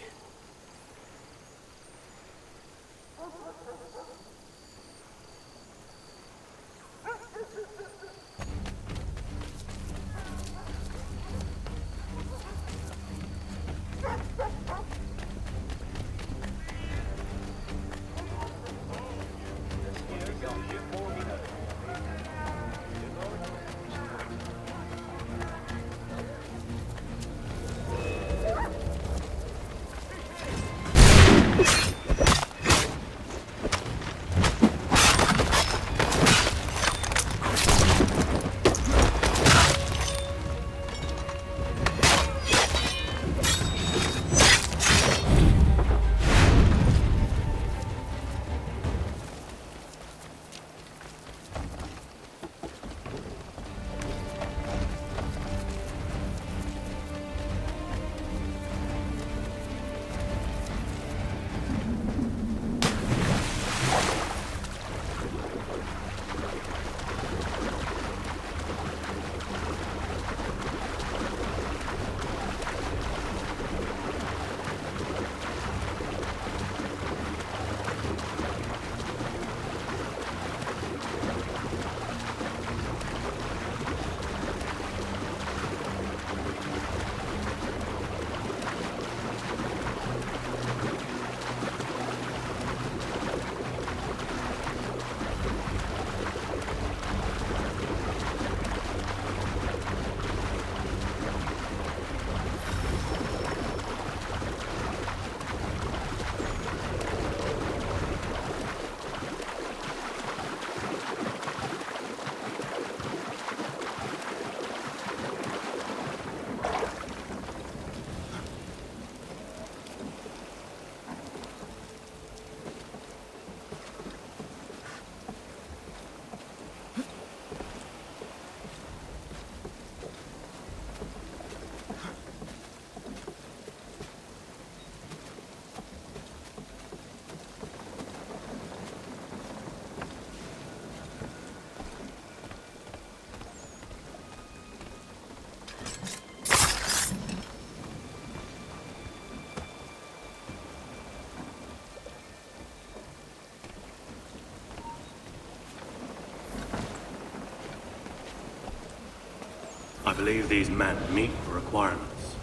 believe these men meet the requirements.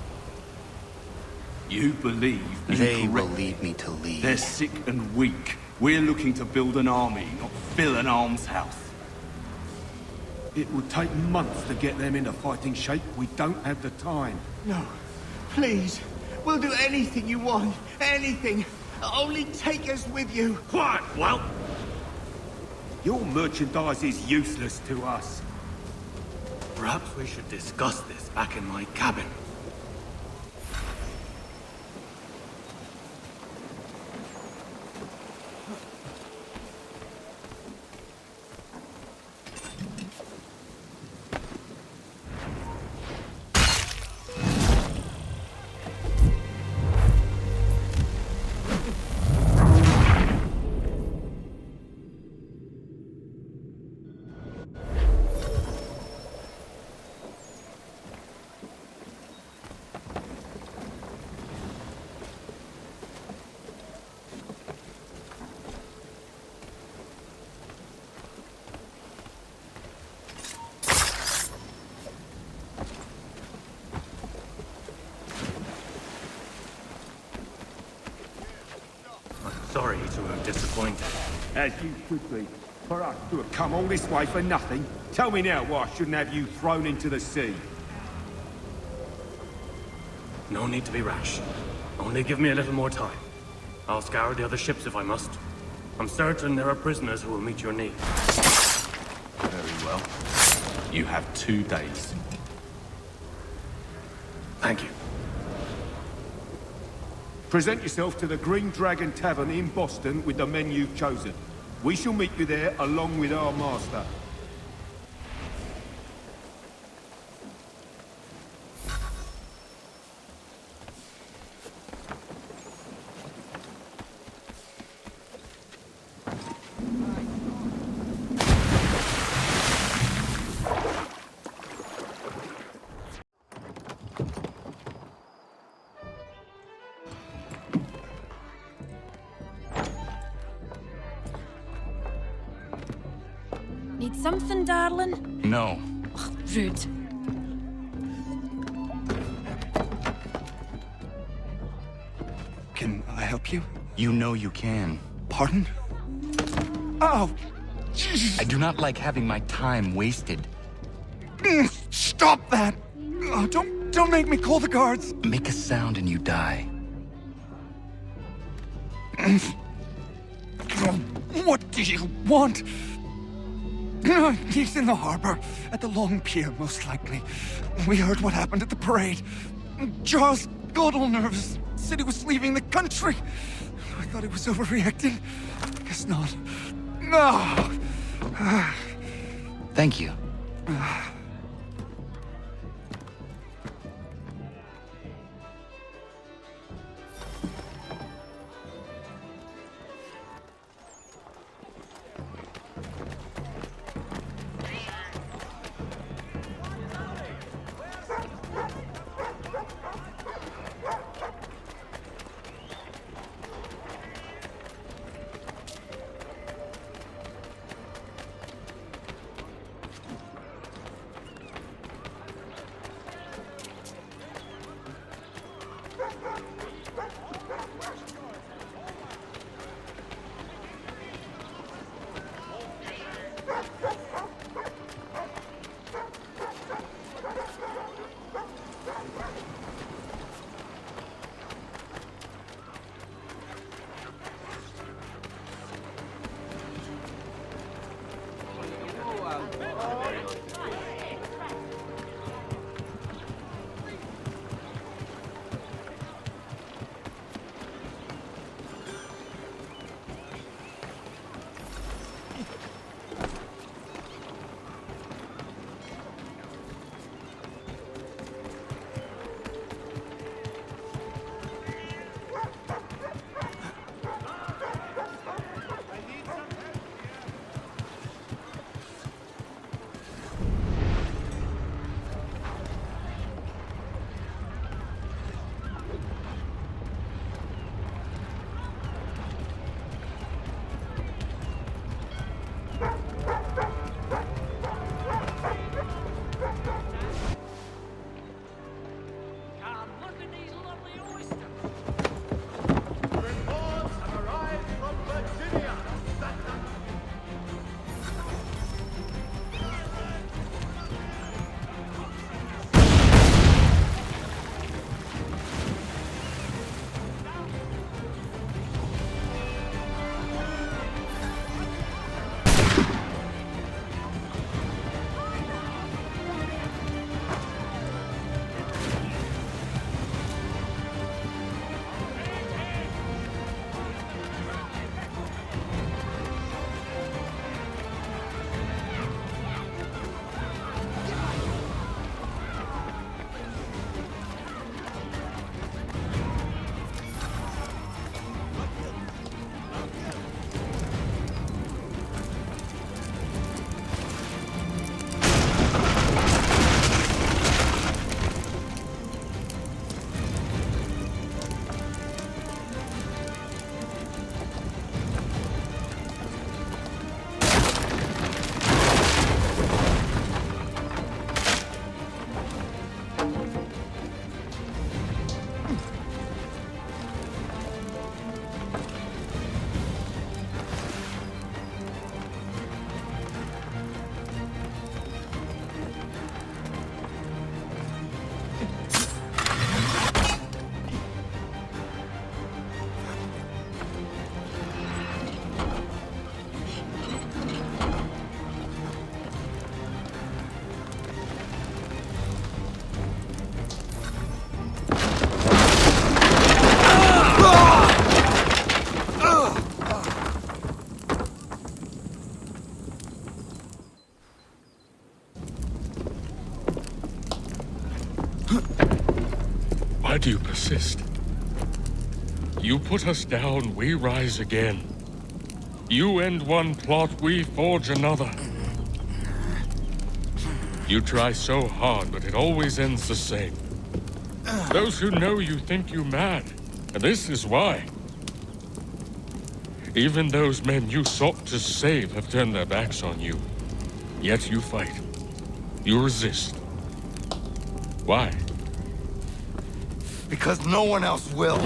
You believe They will lead me to lead. They're sick and weak. We're looking to build an army, not fill an almshouse. It would take months to get them into fighting shape. We don't have the time. No. Please. We'll do anything you want. Anything. Only take us with you. Quiet, well. Your merchandise is useless to us. Perhaps we should discuss this back in my cabin. Sorry to have disappointed. As you should be. For us to have come all this way for nothing. Tell me now why I shouldn't have you thrown into the sea. No need to be rash. Only give me a little more time. I'll scour the other ships if I must. I'm certain there are prisoners who will meet your needs. Very well. You have 2 days. Thank you. Present yourself to the Green Dragon Tavern in Boston with the men you've chosen. We shall meet you there along with our master. Need something, darling? No. Ugh, rude. Can I help you? You know you can. Pardon? Oh! I do not like having my time wasted. Stop that! Oh, don't make me call the guards! Make a sound and you die. What do you want? He's in the harbor, at the Long Pier, most likely. We heard what happened at the parade. Charles got all nervous, said he was leaving the country. I thought he was overreacting. Guess not. No! Thank you. Why do you persist? You put us down, we rise again. You end one plot, we forge another. You try so hard, but it always ends the same. Those who know you think you mad, and this is why. Even those men you sought to save have turned their backs on you. Yet you fight. You resist. Why? Because no one else will.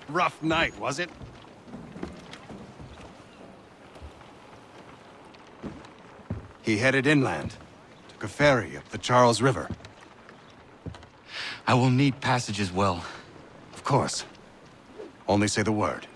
Rough night, was it? He headed inland. Took a ferry up the Charles River. I will need passage as well. Of course. Only say the word.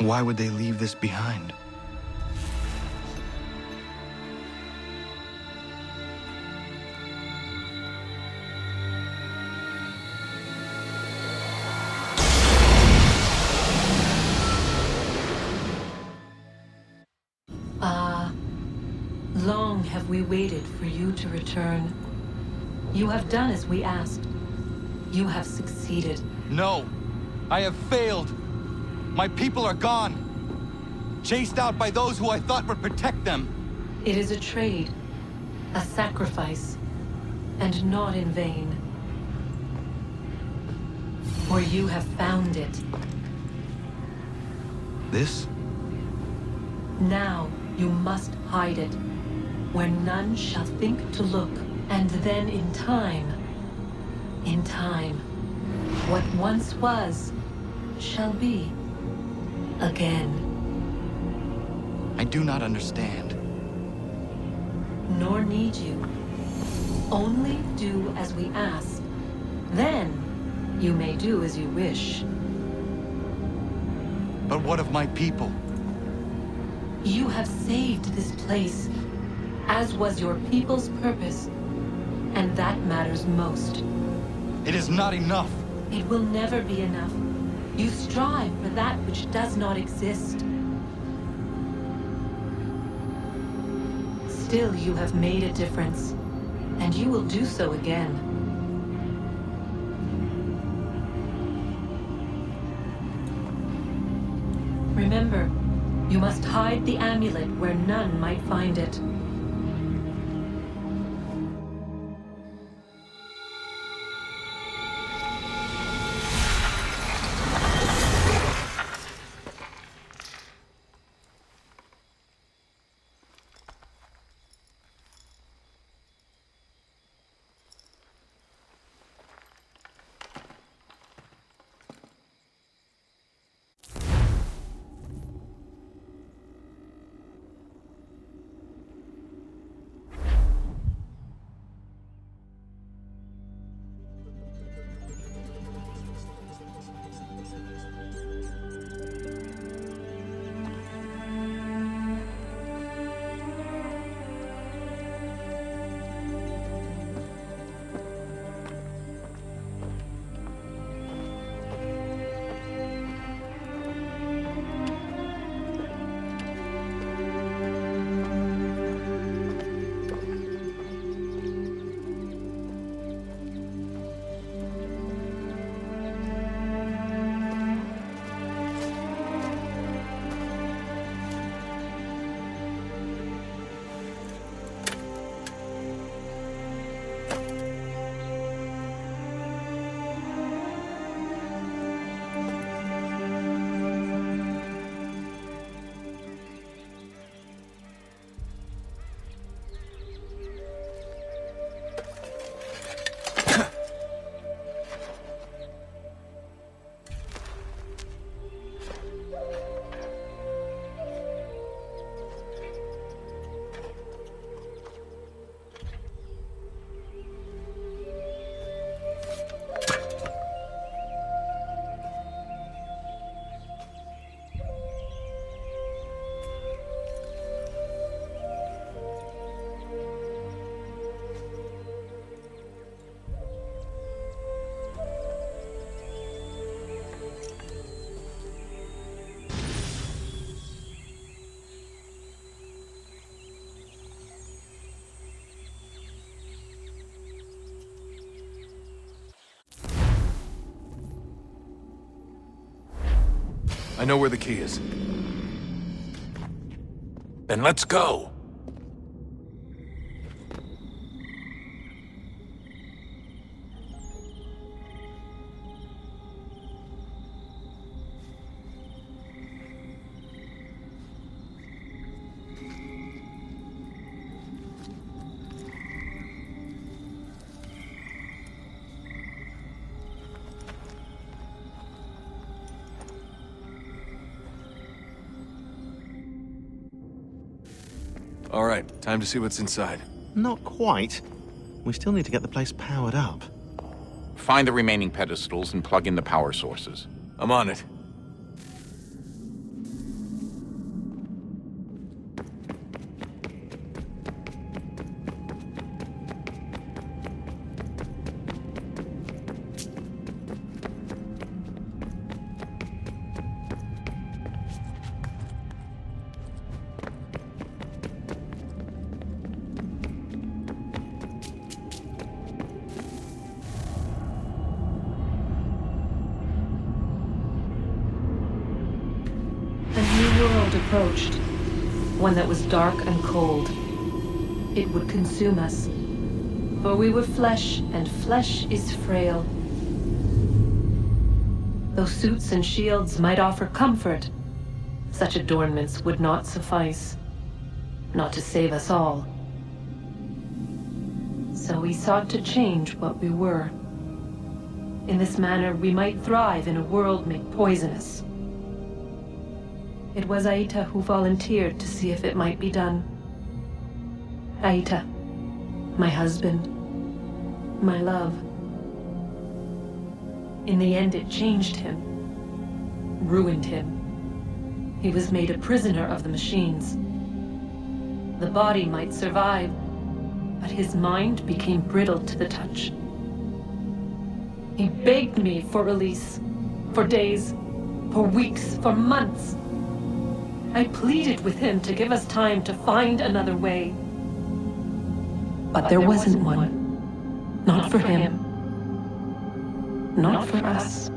Why would they leave this behind? Long long have we waited for you to return? You have done as we asked. You have succeeded. No! I have failed! My people are gone! Chased out by those who I thought would protect them! It is a trade, a sacrifice, and not in vain. For you have found it. This? Now you must hide it, where none shall think to look, and then in time, what once was, shall be again. I do not understand. Nor need you. Only do as we ask. Then, you may do as you wish. But what of my people? You have saved this place, as was your people's purpose, and that matters most. It is not enough. It will never be enough. You strive for that which does not exist. Still, you have made a difference, and you will do so again. Remember, you must hide the amulet where none might find it. I know where the key is. Then let's go. All right, time to see what's inside. Not quite. We still need to get the place powered up. Find the remaining pedestals and plug in the power sources. I'm on it. new world approached. One that was dark and cold. It would consume us. For we were flesh, and flesh is frail. Though suits and shields might offer comfort, such adornments would not suffice. Not to save us all. So we sought to change what we were. In this manner, we might thrive in a world made poisonous. It was Aita who volunteered to see if it might be done. Aita, my husband, my love. In the end, it changed him, ruined him. He was made a prisoner of the machines. The body might survive, but his mind became brittle to the touch. He begged me for release, for days, for weeks, for months. I pleaded with him to give us time to find another way. But there wasn't one. Not for him. Not for us.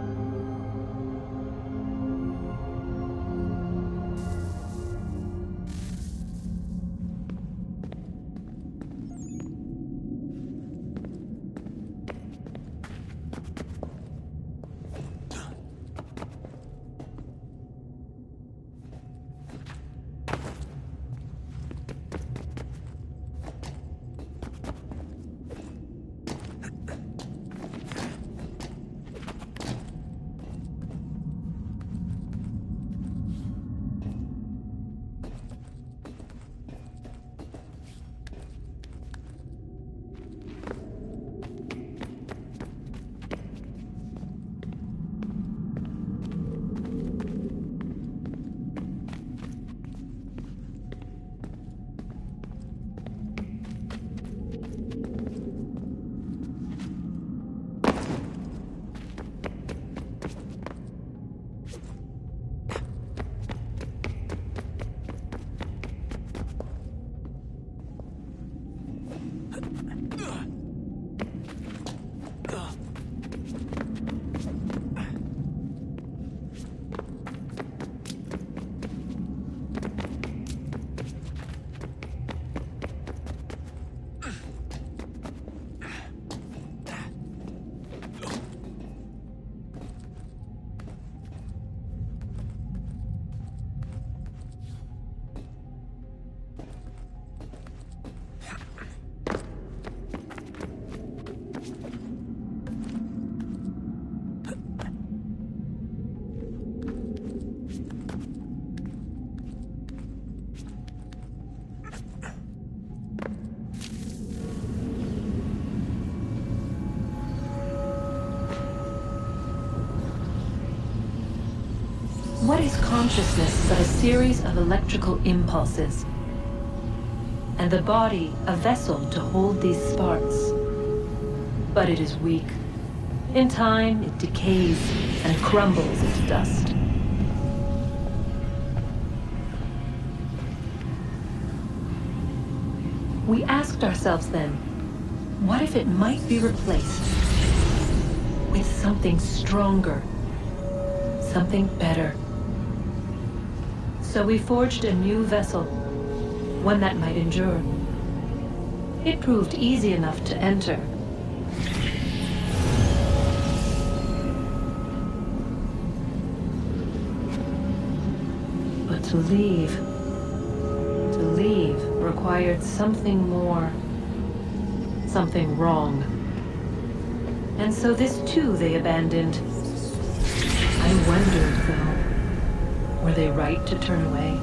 What is consciousness but a series of electrical impulses? And the body a vessel to hold these sparks. But it is weak. In time, it decays and crumbles into dust. We asked ourselves then, what if it might be replaced with something stronger, something better? So we forged a new vessel, one that might endure. It proved easy enough to enter. But to leave required something more, something wrong. And so this too they abandoned. I wondered, though, were they right to turn away?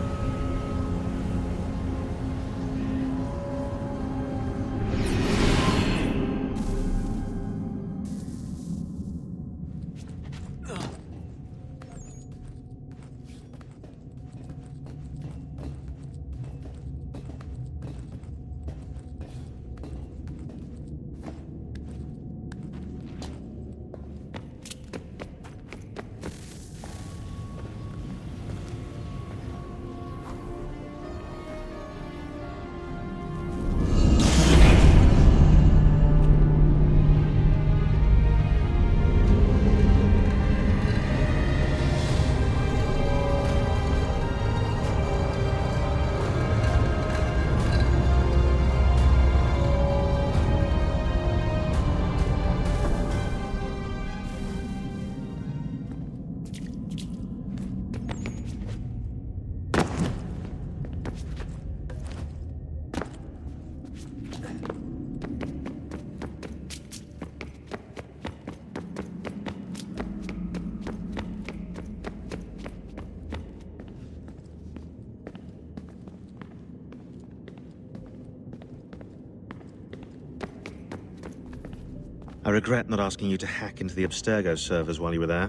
I regret not asking you to hack into the Abstergo servers while you were there.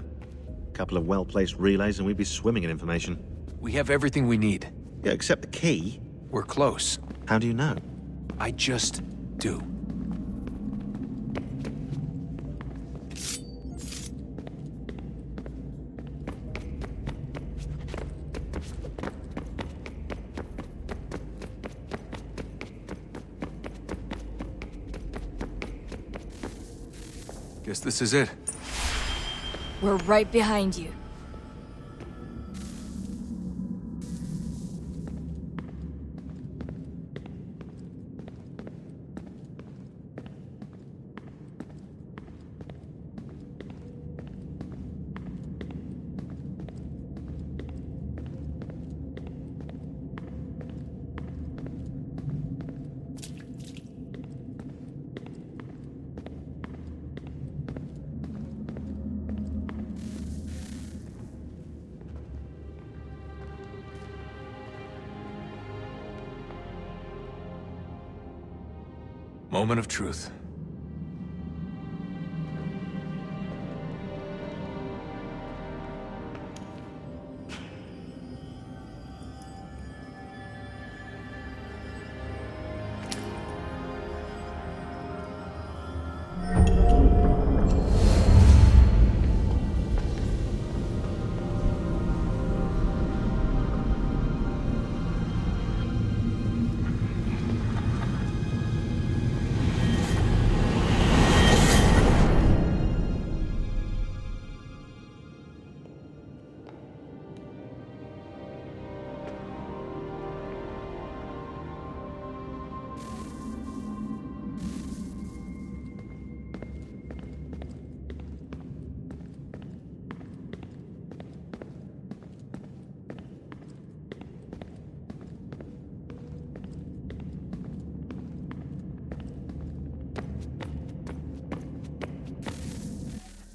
A couple of well-placed relays and we'd be swimming in information. We have everything we need. Yeah, except the key. We're close. How do you know? I just do. Guess this is it. We're right behind you. Moment of truth.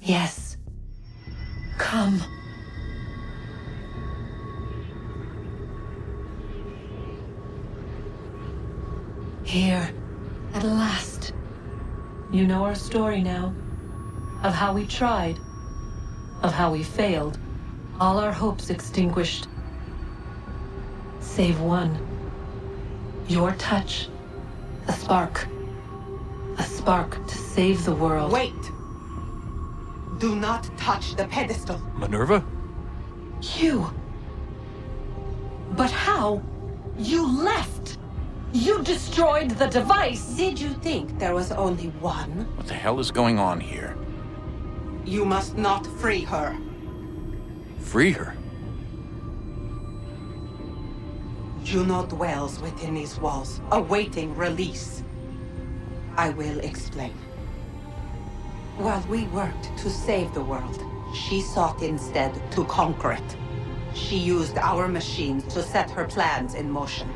Yes. Come. Here, at last. You know our story now. Of how we tried. Of how we failed. All our hopes extinguished. Save one. Your touch. A spark. A spark to save the world. Wait! Do not touch the pedestal. Minerva? You. But how? You left! You destroyed the device! Did you think there was only one? What the hell is going on here? You must not free her. Free her? Juno dwells within these walls, awaiting release. I will explain. While we worked to save the world, she sought instead to conquer it. She used our machines to set her plans in motion.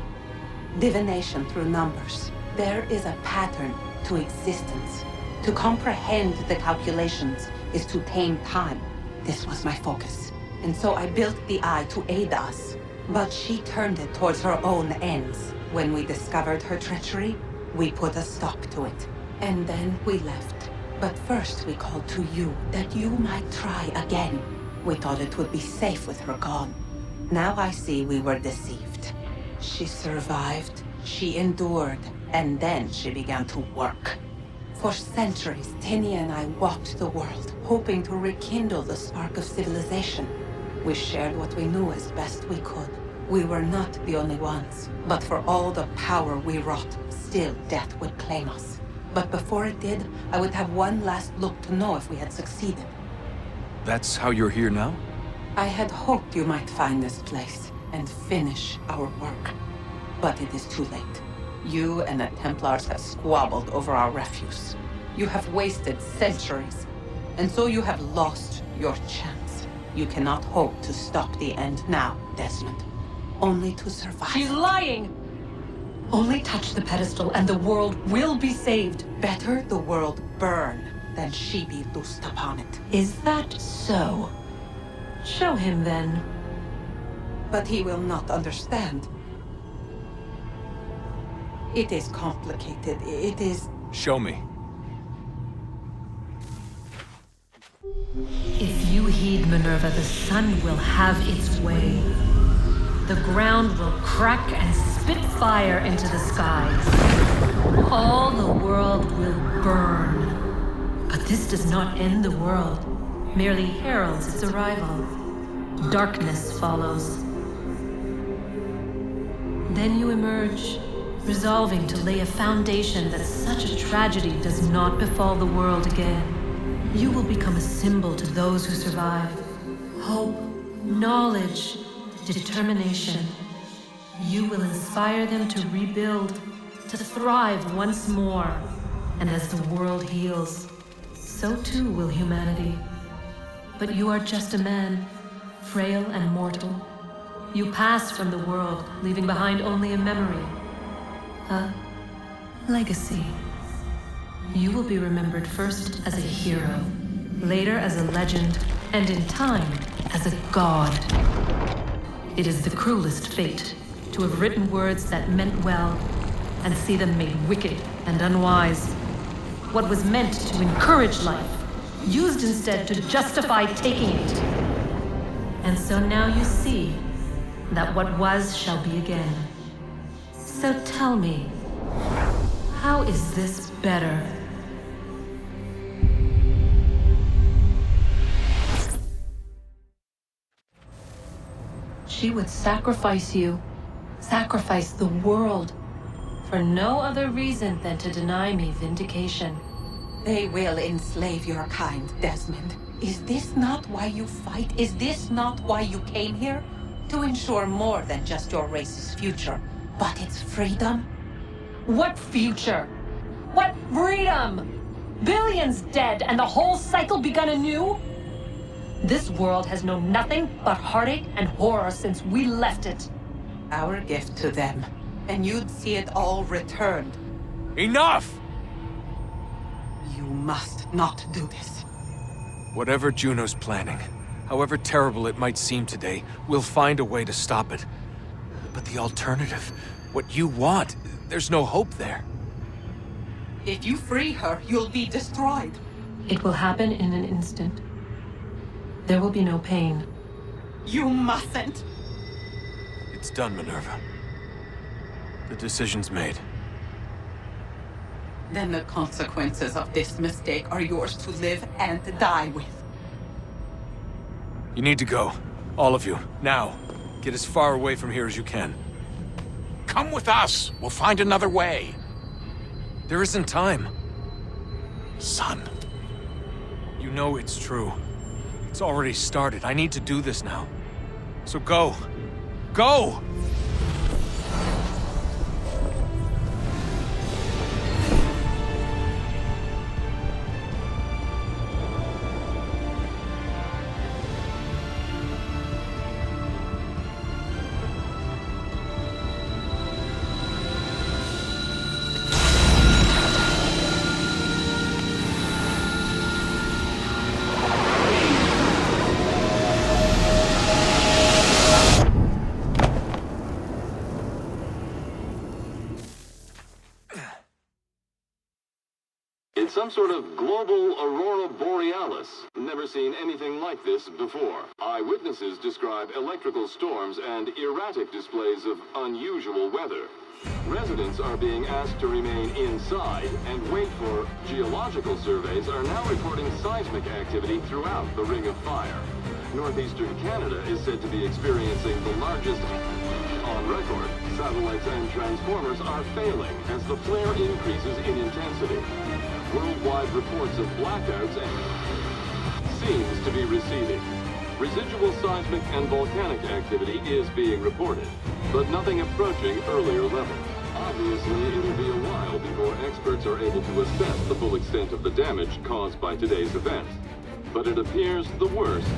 Divination through numbers. There is a pattern to existence. To comprehend the calculations is to tame time. This was my focus. And so I built the eye to aid us. But she turned it towards her own ends. When we discovered her treachery, we put a stop to it. And then we left. But first we called to you, that you might try again. We thought it would be safe with her gone. Now I see we were deceived. She survived, she endured, and then she began to work. For centuries, Tinny and I walked the world, hoping to rekindle the spark of civilization. We shared what we knew as best we could. We were not the only ones, but for all the power we wrought, still death would claim us. But before it did, I would have one last look to know if we had succeeded. That's how you're here now? I had hoped you might find this place and finish our work. But it is too late. You and the Templars have squabbled over our refuse. You have wasted centuries, and so you have lost your chance. You cannot hope to stop the end now, Desmond. Only to survive. She's lying! Only touch the pedestal and the world will be saved. Better the world burn than she be loosed upon it. Is that so? Show him then. But he will not understand. It is complicated. It is... Show me. If you heed Minerva, the sun will have its way. The ground will crack and spit fire into the skies. All the world will burn. But this does not end the world, merely heralds its arrival. Darkness follows. Then you emerge, resolving to lay a foundation that such a tragedy does not befall the world again. You will become a symbol to those who survive. Hope, knowledge, determination. You will inspire them to rebuild, to thrive once more. And as the world heals, so too will humanity. But you are just a man, frail and mortal. You pass from the world, leaving behind only a memory. A legacy. You will be remembered first as a hero, later as a legend, and in time, as a god. It is the cruelest fate to have written words that meant well, and see them made wicked and unwise. What was meant to encourage life, used instead to justify taking it. And so now you see that what was shall be again. So tell me, how is this better? She would sacrifice you, sacrifice the world, for no other reason than to deny me vindication. They will enslave your kind, Desmond. Is this not why you fight? Is this not why you came here? To ensure more than just your race's future, but its freedom? What future? What freedom? Billions dead and the whole cycle begun anew? This world has known nothing but heartache and horror since we left it. Our gift to them, and you'd see it all returned. Enough! You must not do this. Whatever Juno's planning, however terrible it might seem today, we'll find a way to stop it. But the alternative, what you want, there's no hope there. If you free her, you'll be destroyed. It will happen in an instant. There will be no pain. You mustn't. It's done, Minerva. The decision's made. Then the consequences of this mistake are yours to live and die with. You need to go. All of you. Now. Get as far away from here as you can. Come with us. We'll find another way. There isn't time. Son. You know it's true. It's already started. I need to do this now. So go. Go! It's some sort of global aurora borealis. Never seen anything like this before. Eyewitnesses describe electrical storms and erratic displays of unusual weather. Residents are being asked to remain inside and wait for geological surveys are now reporting seismic activity throughout the Ring of Fire. Northeastern Canada is said to be experiencing the largest on record. Satellites and transformers are failing as the flare increases in intensity. Worldwide reports of blackouts seems to be receding. Residual seismic and volcanic activity is being reported, but nothing approaching earlier levels. Obviously, it'll be a while before experts are able to assess the full extent of the damage caused by today's event. But it appears the worst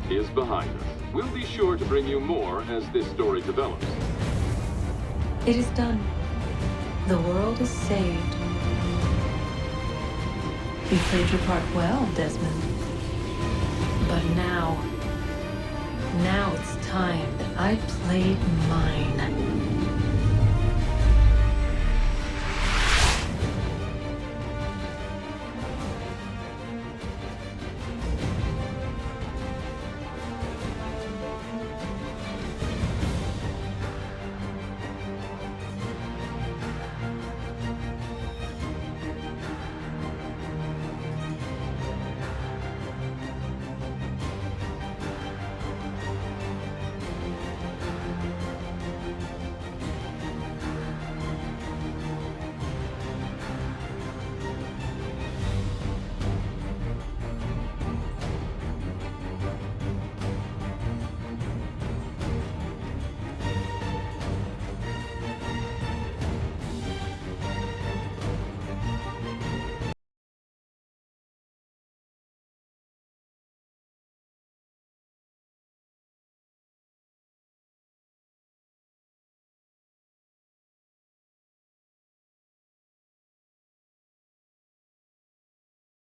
is behind us. We'll be sure to bring you more as this story develops. It is done. The world is saved. You played your part well, Desmond. But now it's time that I played mine.